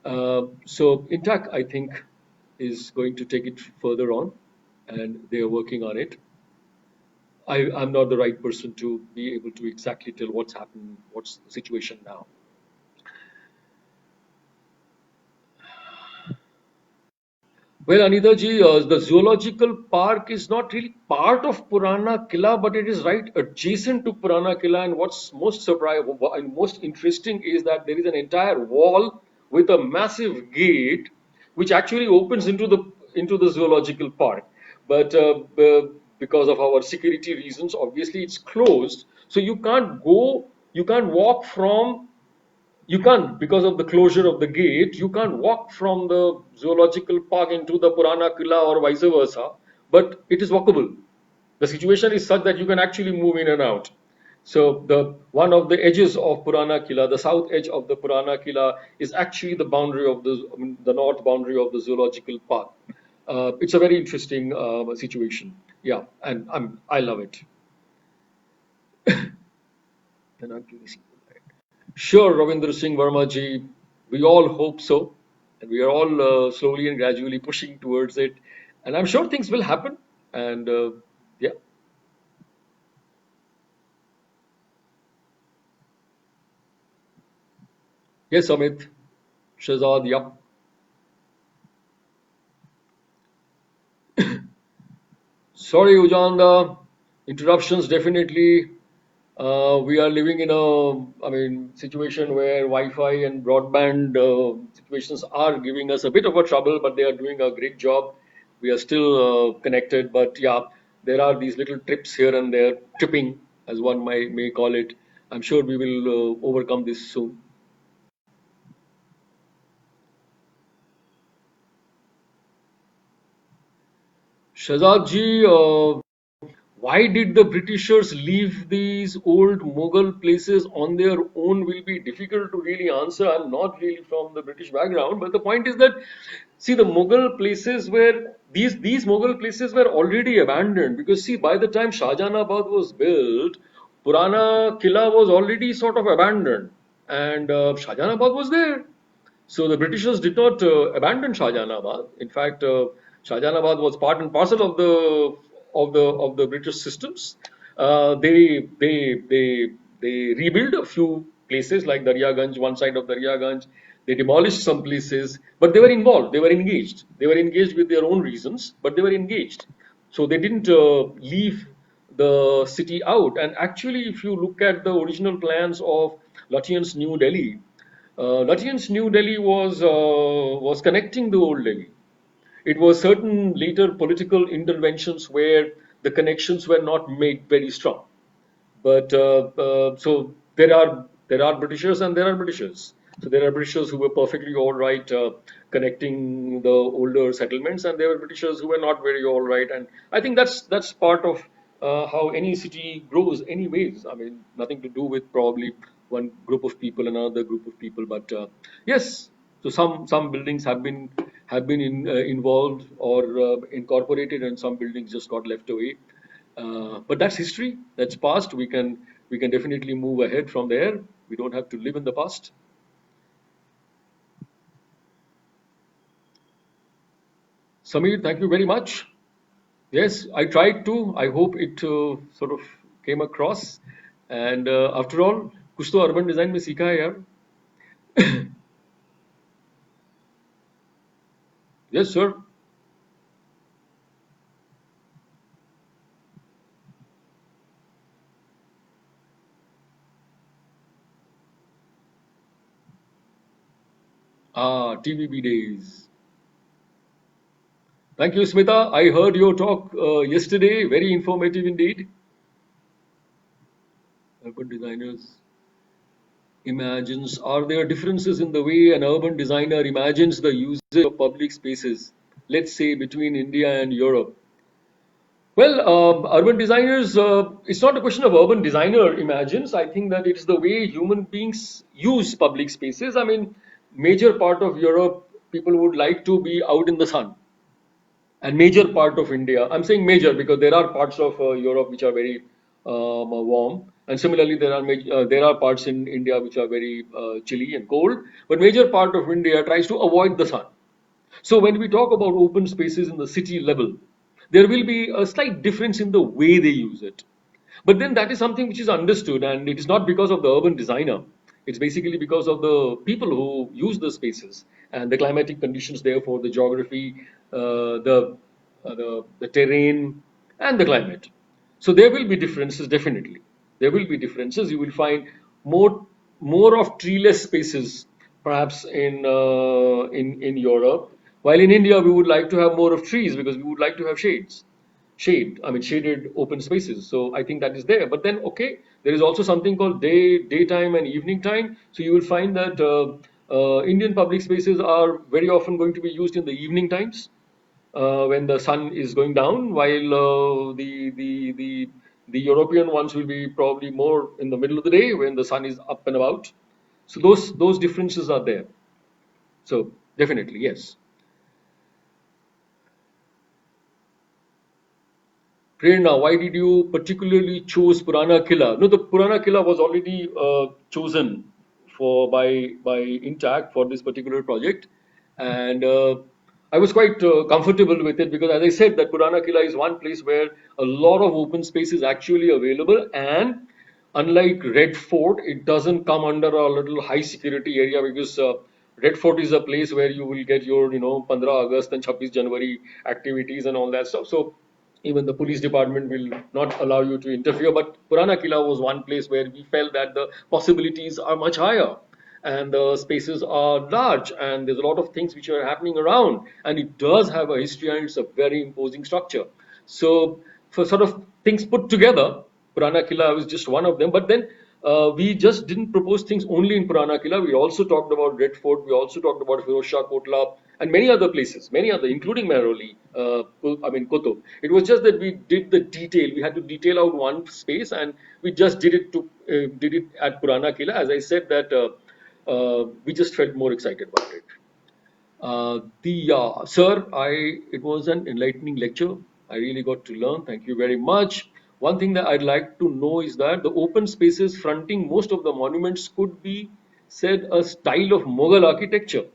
So Intac, I think, is going to take it further on, and they are working on it. I'm not the right person to be able to exactly tell what's happened, what's the situation now. Well, Anita ji, the zoological park is not really part of Purana Qila, but it is right adjacent to Purana Qila. And what's most surprising and most interesting is that there is an entire wall with a massive gate, which actually opens into the zoological park. But because of our security reasons, obviously it's closed. So you can't walk from you can't, because of the closure of the gate, you can't walk from the zoological park into the Purana Qila or vice versa, but it is walkable. The situation is such that you can actually move in and out. So the one of the edges of Purana Qila, the south edge of the Purana Qila, is actually the boundary of the north boundary of the zoological park. It's a very interesting situation. Yeah, and I love it. Sure, Ravinder Singh Verma ji. We all hope so. And we are all slowly and gradually pushing towards it. And I'm sure things will happen. And yeah. Yes, Amit. Shazad, yeah. Sorry, Ujanda. Interruptions definitely. We are living in situation where Wi-Fi and broadband situations are giving us a bit of a trouble, but they are doing a great job. We are still connected, but yeah, there are these little trips here and there, tripping, as one may call it. I'm sure we will overcome this soon. Shazad ji, why did the Britishers leave these old Mughal places on their own will be difficult to really answer. I'm not really from the British background, but the point is that see the Mughal places were these Mughal places were already abandoned because see by the time Shahjahanabad was built, Purana Killa was already sort of abandoned, and Shahjahanabad was there. So the Britishers did not abandon Shahjahanabad. In fact, Shahjahanabad was part and parcel of the British systems. They rebuilt a few places like Daryaganj, one side of Daryaganj. They demolished some places, but they were involved. They were engaged. They were engaged with their own reasons, but they were engaged. So they didn't leave the city out. And actually, if you look at the original plans of Lutyens' New Delhi, Lutyens' New Delhi was connecting the old Delhi. It was certain later political interventions where the connections were not made very strong. But so there are Britishers and there are Britishers. So there are Britishers who were perfectly all right connecting the older settlements, and there were Britishers who were not very all right. And I think that's part of how any city grows, anyways. I mean, nothing to do with probably one group of people, another group of people, but yes. So some buildings have been involved or incorporated, and some buildings just got left away. But that's history. That's past. We can definitely move ahead from there. We don't have to live in the past. Samir, thank you very much. Yes, I tried to. I hope it sort of came across. And after all, कुछ तो urban design में सीखा है यार. Yes, sir. Ah, TVB days. Thank you, Smita. I heard your talk yesterday. Very informative indeed. Urban designers imagines. Are there differences in the way an urban designer imagines the usage of public spaces? Let's say between India and Europe. Well, urban designers, it's not a question of urban designer imagines. I think that it's the way human beings use public spaces. I mean, major part of Europe, people would like to be out in the sun. And major part of India, I'm saying major because there are parts of Europe which are very warm. And similarly, there are parts in India which are very chilly and cold. But major part of India tries to avoid the sun. So when we talk about open spaces in the city level, there will be a slight difference in the way they use it. But then that is something which is understood, and it is not because of the urban designer. It's basically because of the people who use the spaces and the climatic conditions, therefore the geography, the terrain, and the climate. So there will be differences, definitely. There will be differences. You will find more more of treeless spaces, perhaps in Europe, while in India we would like to have more of trees because we would like to have shaded open spaces. So I think that is there. But then, okay, there is also something called daytime and evening time. So you will find that Indian public spaces are very often going to be used in the evening times when the sun is going down, while the European ones will be probably more in the middle of the day when the sun is up and about. So those differences are there. So definitely yes. Prerna, why did you particularly choose Purana Qila? No, the Purana Qila was already chosen by Intact for this particular project, and I was quite comfortable with it because, as I said, that Purana Qila is one place where a lot of open space is actually available, and unlike Red Fort, it doesn't come under a little high security area because Red Fort is a place where you will get your 15 August and 26 January activities and all that stuff. So even the police department will not allow you to interfere. But Purana Kila was one place where we felt that the possibilities are much higher and the spaces are large and there's a lot of things which are happening around, and it does have a history and it's a very imposing structure. So for sort of things put together, Purana Kila was just one of them. But then we just didn't propose things only in Purana Kila. We also talked about Red Fort. We also talked about Firoz Shah Kotla and many other places, many other, including Mehrauli, Kutub. It was just that we did the detail. We had to detail out one space, and we just did it at Purana Kila. As I said, that we just felt more excited about it. The Sir, it was an enlightening lecture. I really got to learn. Thank you very much. One thing that I'd like to know is that the open spaces fronting most of the monuments could be said a style of Mughal architecture.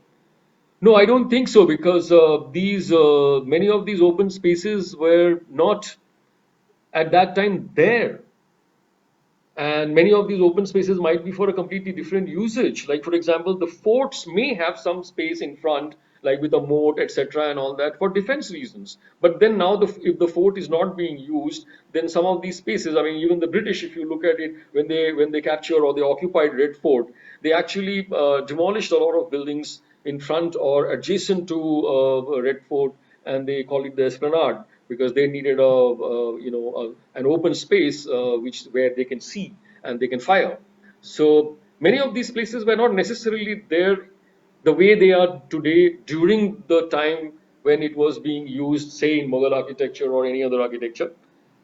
No, I don't think so because these many of these open spaces were not at that time there, and many of these open spaces might be for a completely different usage. Like for example, the forts may have some space in front, like with a moat, etc., and all that for defense reasons. But then now, if the fort is not being used, then some of these spaces. I mean, even the British, if you look at it, when they captured or they occupied Red Fort, they actually demolished a lot of buildings in front or adjacent to Red Fort, and they call it the Esplanade because they needed an open space which where they can see and they can fire. So many of these places were not necessarily there the way they are today during the time when it was being used, say in Mughal architecture or any other architecture.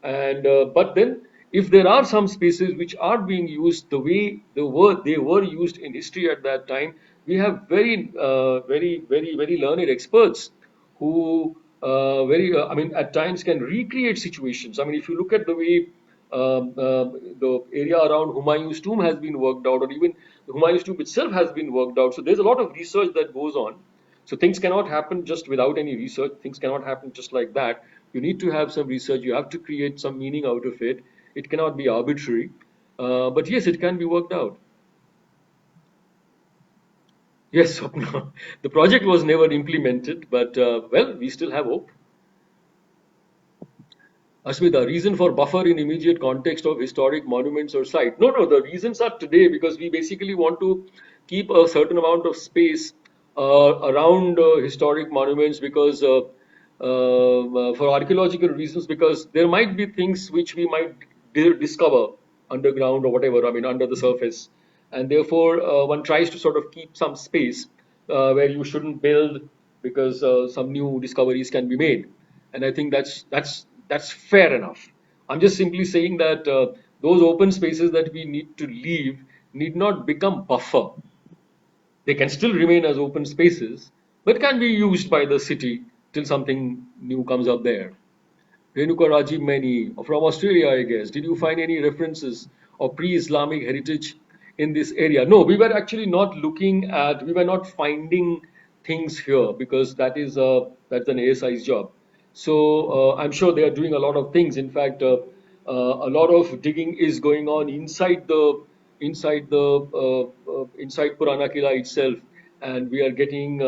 And but then, if there are some spaces which are being used the way they were used in history at that time, we have very learned experts who very I mean at times can recreate situations. I mean, if you look at the way the area around Humayun's tomb has been worked out, or even Humayun's tomb itself has been worked out. So there's a lot of research that goes on. So things cannot happen just without any research. Things cannot happen just like that. You need to have some research. You have to create some meaning out of it. It cannot be arbitrary. But yes, it can be worked out. Yes, Swapna. The project was never implemented, but well, we still have hope. Ashmita, reason for buffer in immediate context of historic monuments or site? No, no, the reasons are today because we basically want to keep a certain amount of space around historic monuments because for archaeological reasons, because there might be things which we might discover underground or whatever, I mean, under the surface. And therefore, one tries to sort of keep some space where you shouldn't build, because some new discoveries can be made. And I think that's fair enough. I'm just simply saying that those open spaces that we need to leave need not become buffer. They can still remain as open spaces, but can be used by the city till something new comes up there. Renuka Rajiv Maini from Australia, I guess. Did you find any references of pre-Islamic heritage in this area? No, we were actually not looking at, we were not finding things here, because that's an ASI's job. So I'm sure they are doing a lot of things. In fact, a lot of digging is going on inside Purana Qila itself, and we are getting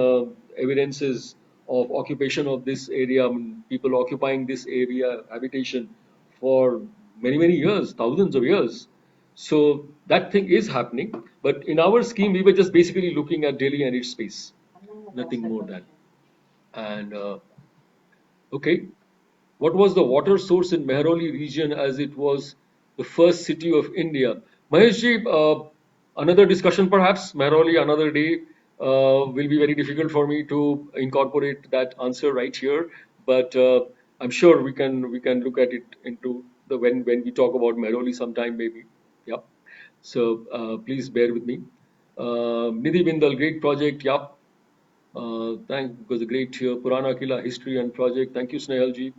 evidences of occupation of this area, people occupying this area habitation for many years, thousands of years. So that thing is happening. But in our scheme, we were just basically looking at Delhi and its space, nothing more than. And okay, what was the water source in Mehrauli region, as it was the first city of India? Maheshji, another discussion perhaps, Mehrauli another day. Will be very difficult for me to incorporate that answer right here, but I'm sure we can look at it into the when we talk about Mehrauli sometime maybe. Yeah. So please bear with me. Nidhi Bindal, great project. Yeah. Thank was a great Purana Qila history and project. Thank you, Snailji.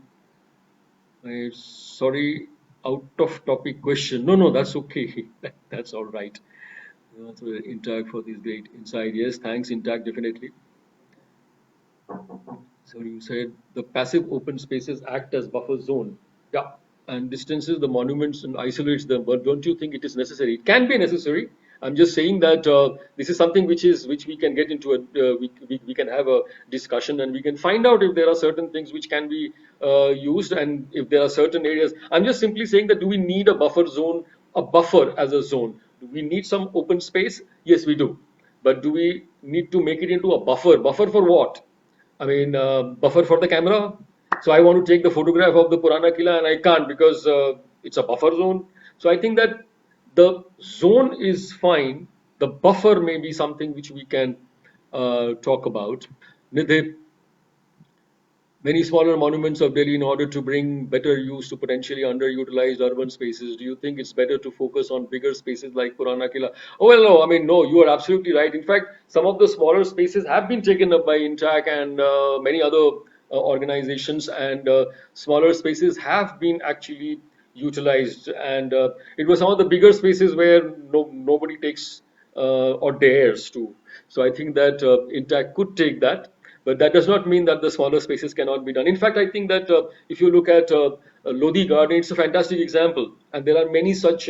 Sorry, out of topic question. No, no, that's okay. That's all right. So Intact for this great insight. Yes, thanks, Intact, definitely. So you said the passive open spaces act as buffer zone. Yeah, and distances the monuments and isolates them. But don't you think it is necessary? It can be necessary. I'm just saying that this is something which we can get into we can have a discussion, and we can find out if there are certain things which can be used, and if there are certain areas. I'm just simply saying that, do we need a buffer zone, a buffer as a zone? Do we need some open space? Yes, we do. But do we need to make it into a buffer? Buffer for what? I mean, buffer for the camera. So I want to take the photograph of the Purana Qila and I can't, because it's a buffer zone. So I think that the zone is fine. The buffer may be something which we can talk about. Nidhi, many smaller monuments of Delhi in order to bring better use to potentially underutilized urban spaces. Do you think it's better to focus on bigger spaces like Purana Qila? Oh, well, no, I mean, no, you are absolutely right. In fact, some of the smaller spaces have been taken up by Intac and many other organizations, and smaller spaces have been actually utilized. And it was some of the bigger spaces where nobody takes or dares to. So I think that Intact could take that, but that does not mean that the smaller spaces cannot be done. In fact, I think that if you look at Lodi Garden, it's a fantastic example, and there are many such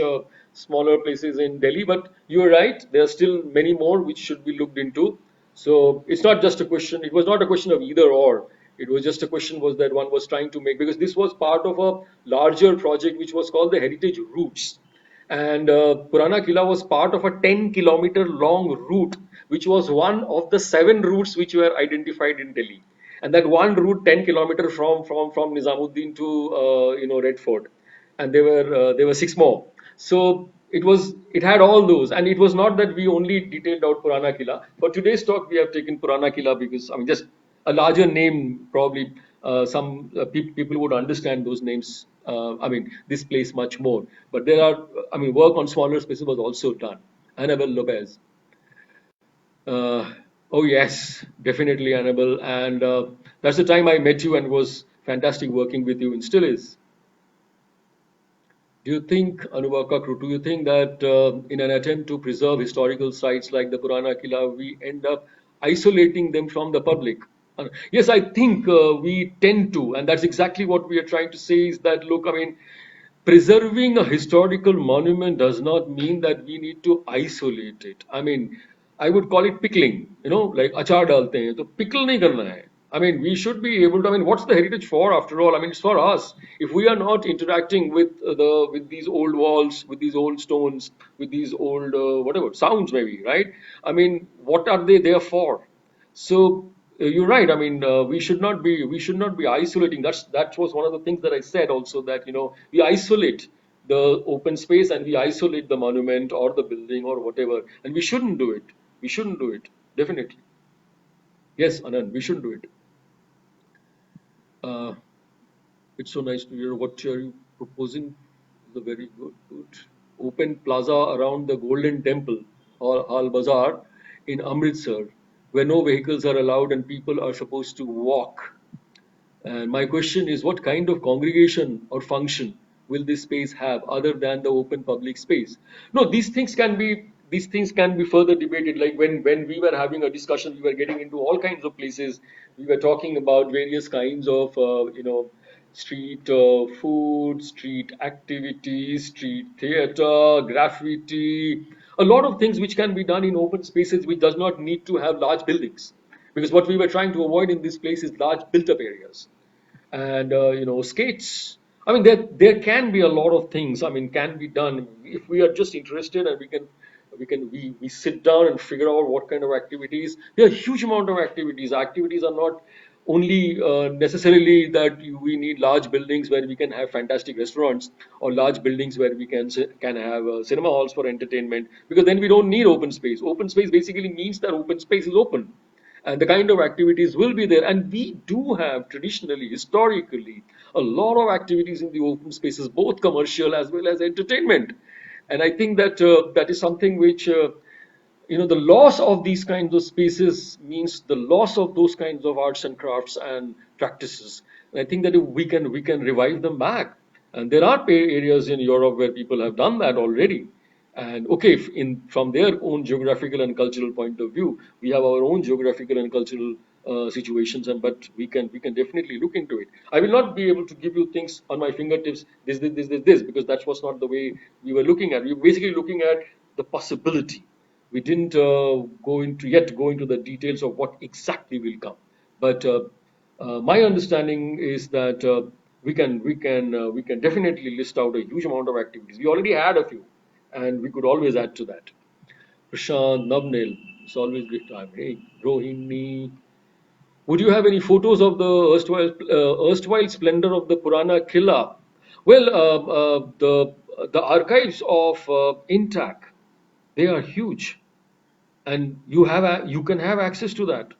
smaller places in Delhi. But you are right; there are still many more which should be looked into. So it's not just a question. It was not a question of either or. It was just a question was that one was trying to make, because this was part of a larger project which was called the Heritage Routes. And Purana Qila was part of a 10-kilometer long route, which was one of the 7 routes which were identified in Delhi. And that one route, 10 kilometers from Nizamuddin to Red Fort, and there were 6 more. So it had all those, and it was not that we only detailed out Purana Qila. For today's talk, we have taken Purana Qila because, I mean, just a larger name, probably some people would understand those names. I mean, this place much more. But there are, I mean, work on smaller spaces was also done. Annabelle Lopez. Uh, oh yes, definitely, Annabelle. And that's the time I met you and was fantastic working with you, and still is. Do you think, Anubha Kakru, do you think that in an attempt to preserve historical sites like the Purana Qila, we end up isolating them from the public? Yes, I think we tend to, and that's exactly what we are trying to say is that, look, I mean, preserving a historical monument does not mean that we need to isolate it. I mean, I would call it pickling, like achar dalte hain, to pickle nahi karna hai. I mean, we should be able to. I mean, what's the heritage for after all? I mean, it's for us. If we are not interacting with these old walls, with these old stones, with these old whatever sounds, maybe, right? I mean, what are they there for? So you're right. I mean, we should not be isolating. That was one of the things that I said also, that we isolate the open space and we isolate the monument or the building or whatever, and we shouldn't do it. We shouldn't do it. Definitely, yes, Anand, we shouldn't do it. Uh, it's so nice to hear. What are you proposing? The very good, good. Open plaza around the Golden Temple or Al Bazaar in Amritsar, where no vehicles are allowed and people are supposed to walk. And my question is, what kind of congregation or function will this space have other than the open public space? No, these things can be further debated. Like when we were having a discussion, we were getting into all kinds of places. We were talking about various kinds of street food, street activities, street theater, graffiti, a lot of things which can be done in open spaces, which does not need to have large buildings, because what we were trying to avoid in this place is large built up areas. And skates, I mean, there can be a lot of things, I mean, can be done if we are just interested, and we sit down and figure out what kind of activities. There are a huge amount of activities are not only necessarily that we need large buildings where we can have fantastic restaurants, or large buildings where we can have cinema halls for entertainment, because then we don't need open space. Open space basically means that open space is open, and the kind of activities will be there. And we do have traditionally, historically, a lot of activities in the open spaces, both commercial as well as entertainment. And I think that that is something which the loss of these kinds of spaces means the loss of those kinds of arts and crafts and practices. And I think that if we can revive them back. And there are areas in Europe where people have done that already. And okay, if in from their own geographical and cultural point of view, we have our own geographical and cultural situations, and but we can definitely look into it. I will not be able to give you things on my fingertips, this, because that was not the way we were looking at. We were basically looking at the possibility. We didn't go into the details of what exactly will come. But my understanding is that we can definitely list out a huge amount of activities. We already had a few, and we could always add to that. Prashant, Navnil, it's always great time. Hey, Rohini, would you have any photos of the erstwhile splendor of the Purana Qila? Well, the archives of Intac, they are huge, and you can have access to that.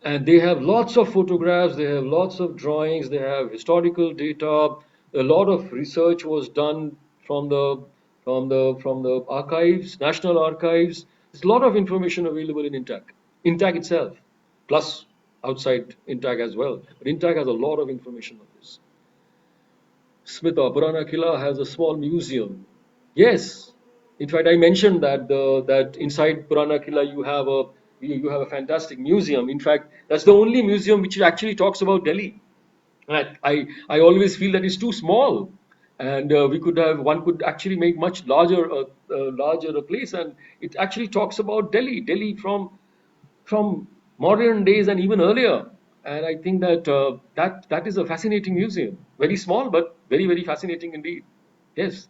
And they have lots of photographs, they have lots of drawings, they have historical data. A lot of research was done from the archives, national archives. There's a lot of information available in Intac itself, plus outside Intac as well. But Intac has a lot of information on this. Smita, Purana Kila has a small museum. Yes, in fact, I mentioned that inside Purana Kila you have a fantastic museum. In fact, that's the only museum which actually talks about Delhi. And I always feel that it's too small, and one could actually make much larger a place, and it actually talks about Delhi from modern days and even earlier. And I think that is a fascinating museum. Very small, but very, very fascinating indeed. Yes.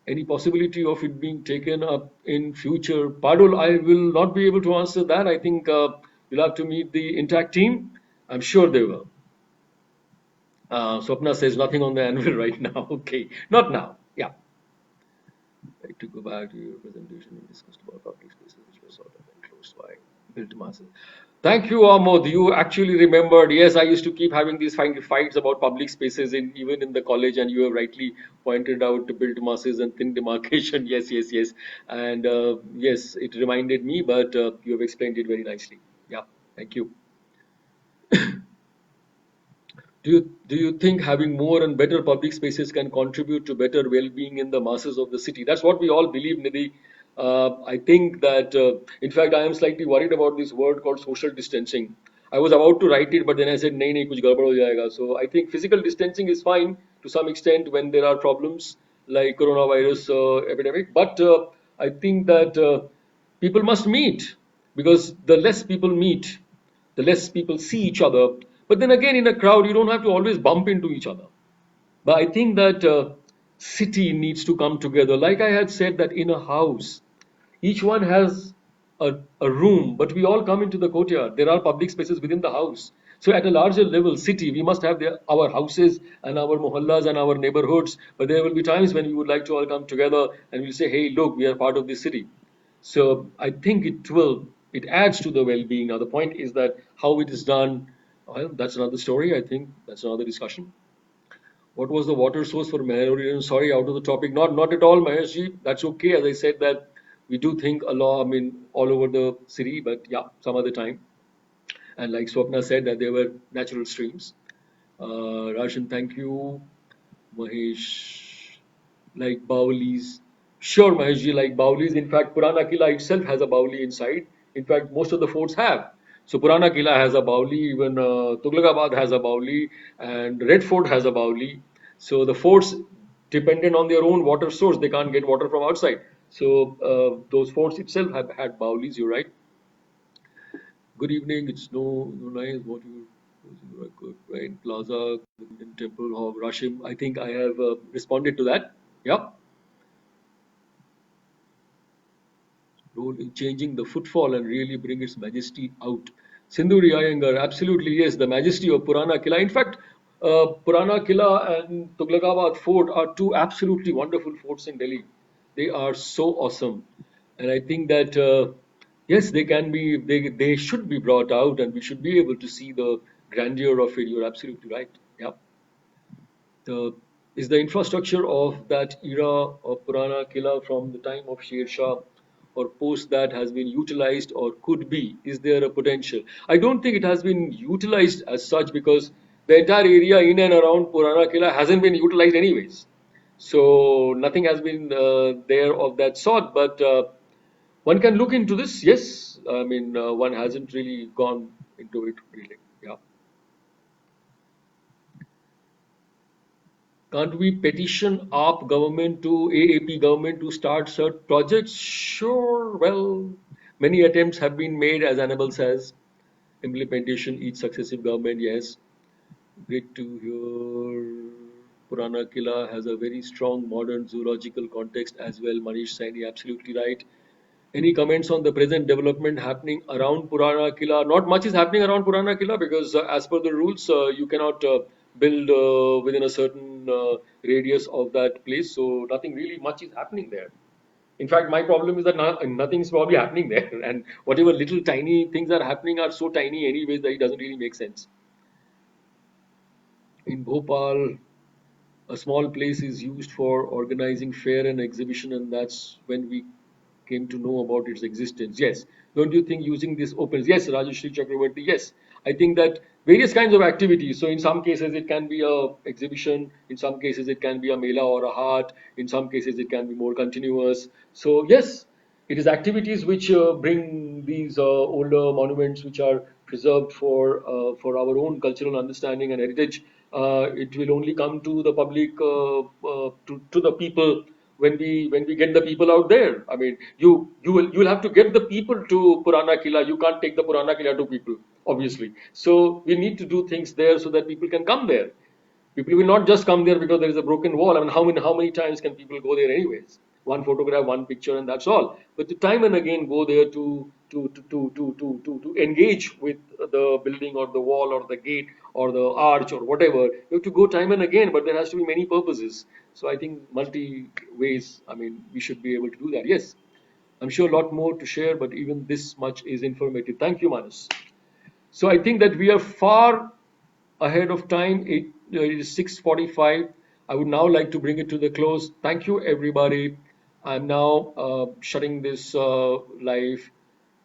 Any possibility of it being taken up in future? Padul, I will not be able to answer that. I think you'll have to meet the Intact team. I'm sure they will. Swapna says nothing on the anvil right now. Okay, not now. Yeah. I'd like to go back to your presentation. You discussed about public spaces which were sort of enclosed by built masses. Thank you, Amod. You actually remembered. Yes, I used to keep having these fights about public spaces even in the college, and you have rightly pointed out the built masses and thin demarcation. Yes, yes, yes. And yes, it reminded me, but you have explained it very nicely. Yeah, thank you. Do you think having more and better public spaces can contribute to better well-being in the masses of the city? That's what we all believe, Nidhi. I think that, in fact, I am slightly worried about this word called social distancing. I was about to write it, but then I said, nahi, nahi, kuch gadbad ho jayega. So I think physical distancing is fine to some extent when there are problems like coronavirus epidemic. But I think that people must meet, because the less people meet, the less people see each other. But then again, in a crowd, you don't have to always bump into each other. But I think that city needs to come together. Like I had said, that in a house, each one has a room, but we all come into the courtyard. There are public spaces within the house. So at a larger level, city, we must have our houses and our mohallas and our neighborhoods. But there will be times when we would like to all come together and we'll say, hey, look, we are part of this city. So I think it adds to the well-being. Now the point is that how it is done, well, that's another story. I think that's another discussion. What was the water source for Meherorian? Sorry, out of the topic. Not at all, Maheshji. That's okay. As I said, that we do think a lot. I mean, all over the city, but yeah, some other time. And like Swapna said, that there were natural streams. Roshan, thank you. Mahesh, like Baulis. Sure, Maheshji, like Baulis. In fact, Purana Qila itself has a Bauli inside. In fact, most of the forts have. So Purana Qila has a Bauli, even Tughlaqabad has a Bauli, and Red Fort has a Bauli. So the forts, dependent on their own water source, they can't get water from outside. So those forts itself have had Baulis, you're right. Good evening. It's no nice what you right Plaza in Temple of Rashim. I think I have responded to that. Yep. Role in changing the footfall and really bring its majesty out. Sindhuri Iyengar, absolutely yes. The majesty of Purana Killa. In fact, Purana Killa and Tughlaqabad Fort are two absolutely wonderful forts in Delhi. They are so awesome, and I think that yes, they can be. They should be brought out, and we should be able to see the grandeur of it. You're absolutely right. Yeah. The is the infrastructure of that era of Purana Killa from the time of Sher Shah or post that has been utilized or could be? Is there a potential? I don't think it has been utilized as such because the entire area in and around Purana Killa hasn't been utilized anyways. So nothing has been there of that sort. But one can look into this. Yes, I mean one hasn't really gone into it really. Yeah. Can't we petition AAP government to AAP government to start such projects? Sure. Well, many attempts have been made, as Annabelle says. Implementation each successive government. Yes, great to hear. Purana Killa has a very strong modern zoological context as well. Manish Saini, absolutely right. Any comments on the present development happening around Purana Killa? Not much is happening around Purana Killa because, as per the rules, you cannot build within a certain radius of that place. So nothing really much is happening there. In fact, my problem is that nothing is probably happening there, and whatever little tiny things are happening are so tiny anyways that it doesn't really make sense. In Bhopal, a small place is used for organizing fair and exhibition, and that's when we came to know about its existence. Yes, don't you think using this opens? Yes, Rajashri Chakravarty. Yes, I think that various kinds of activities. So in some cases it can be a exhibition. In some cases it can be a mela or a hart. In some cases it can be more continuous. So yes, it is activities which bring these older monuments which are preserved for our own cultural understanding and heritage. It will only come to the public, to the people when we get the people out there. I mean, you will have to get the people to Purana Killa. You can't take the Purana Killa to people, obviously. So we need to do things there so that people can come there. People will not just come there because there is a broken wall. I mean, how many times can people go there anyways? One photograph, one picture, and that's all. But to time and again go there to engage with the building or the wall or the gate or the arch or whatever, you have to go time and again. But there has to be many purposes. So I think multi ways. I mean, we should be able to do that. Yes, I'm sure a lot more to share, but even this much is informative. Thank you, Manas. So I think that we are far ahead of time. It is 6:45. I would now like to bring it to the close. Thank you, everybody. I'm now shutting this live,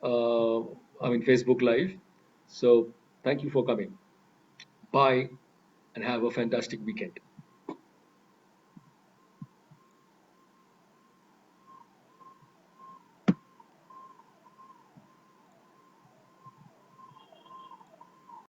Facebook live. So thank you for coming. Bye, and have a fantastic weekend.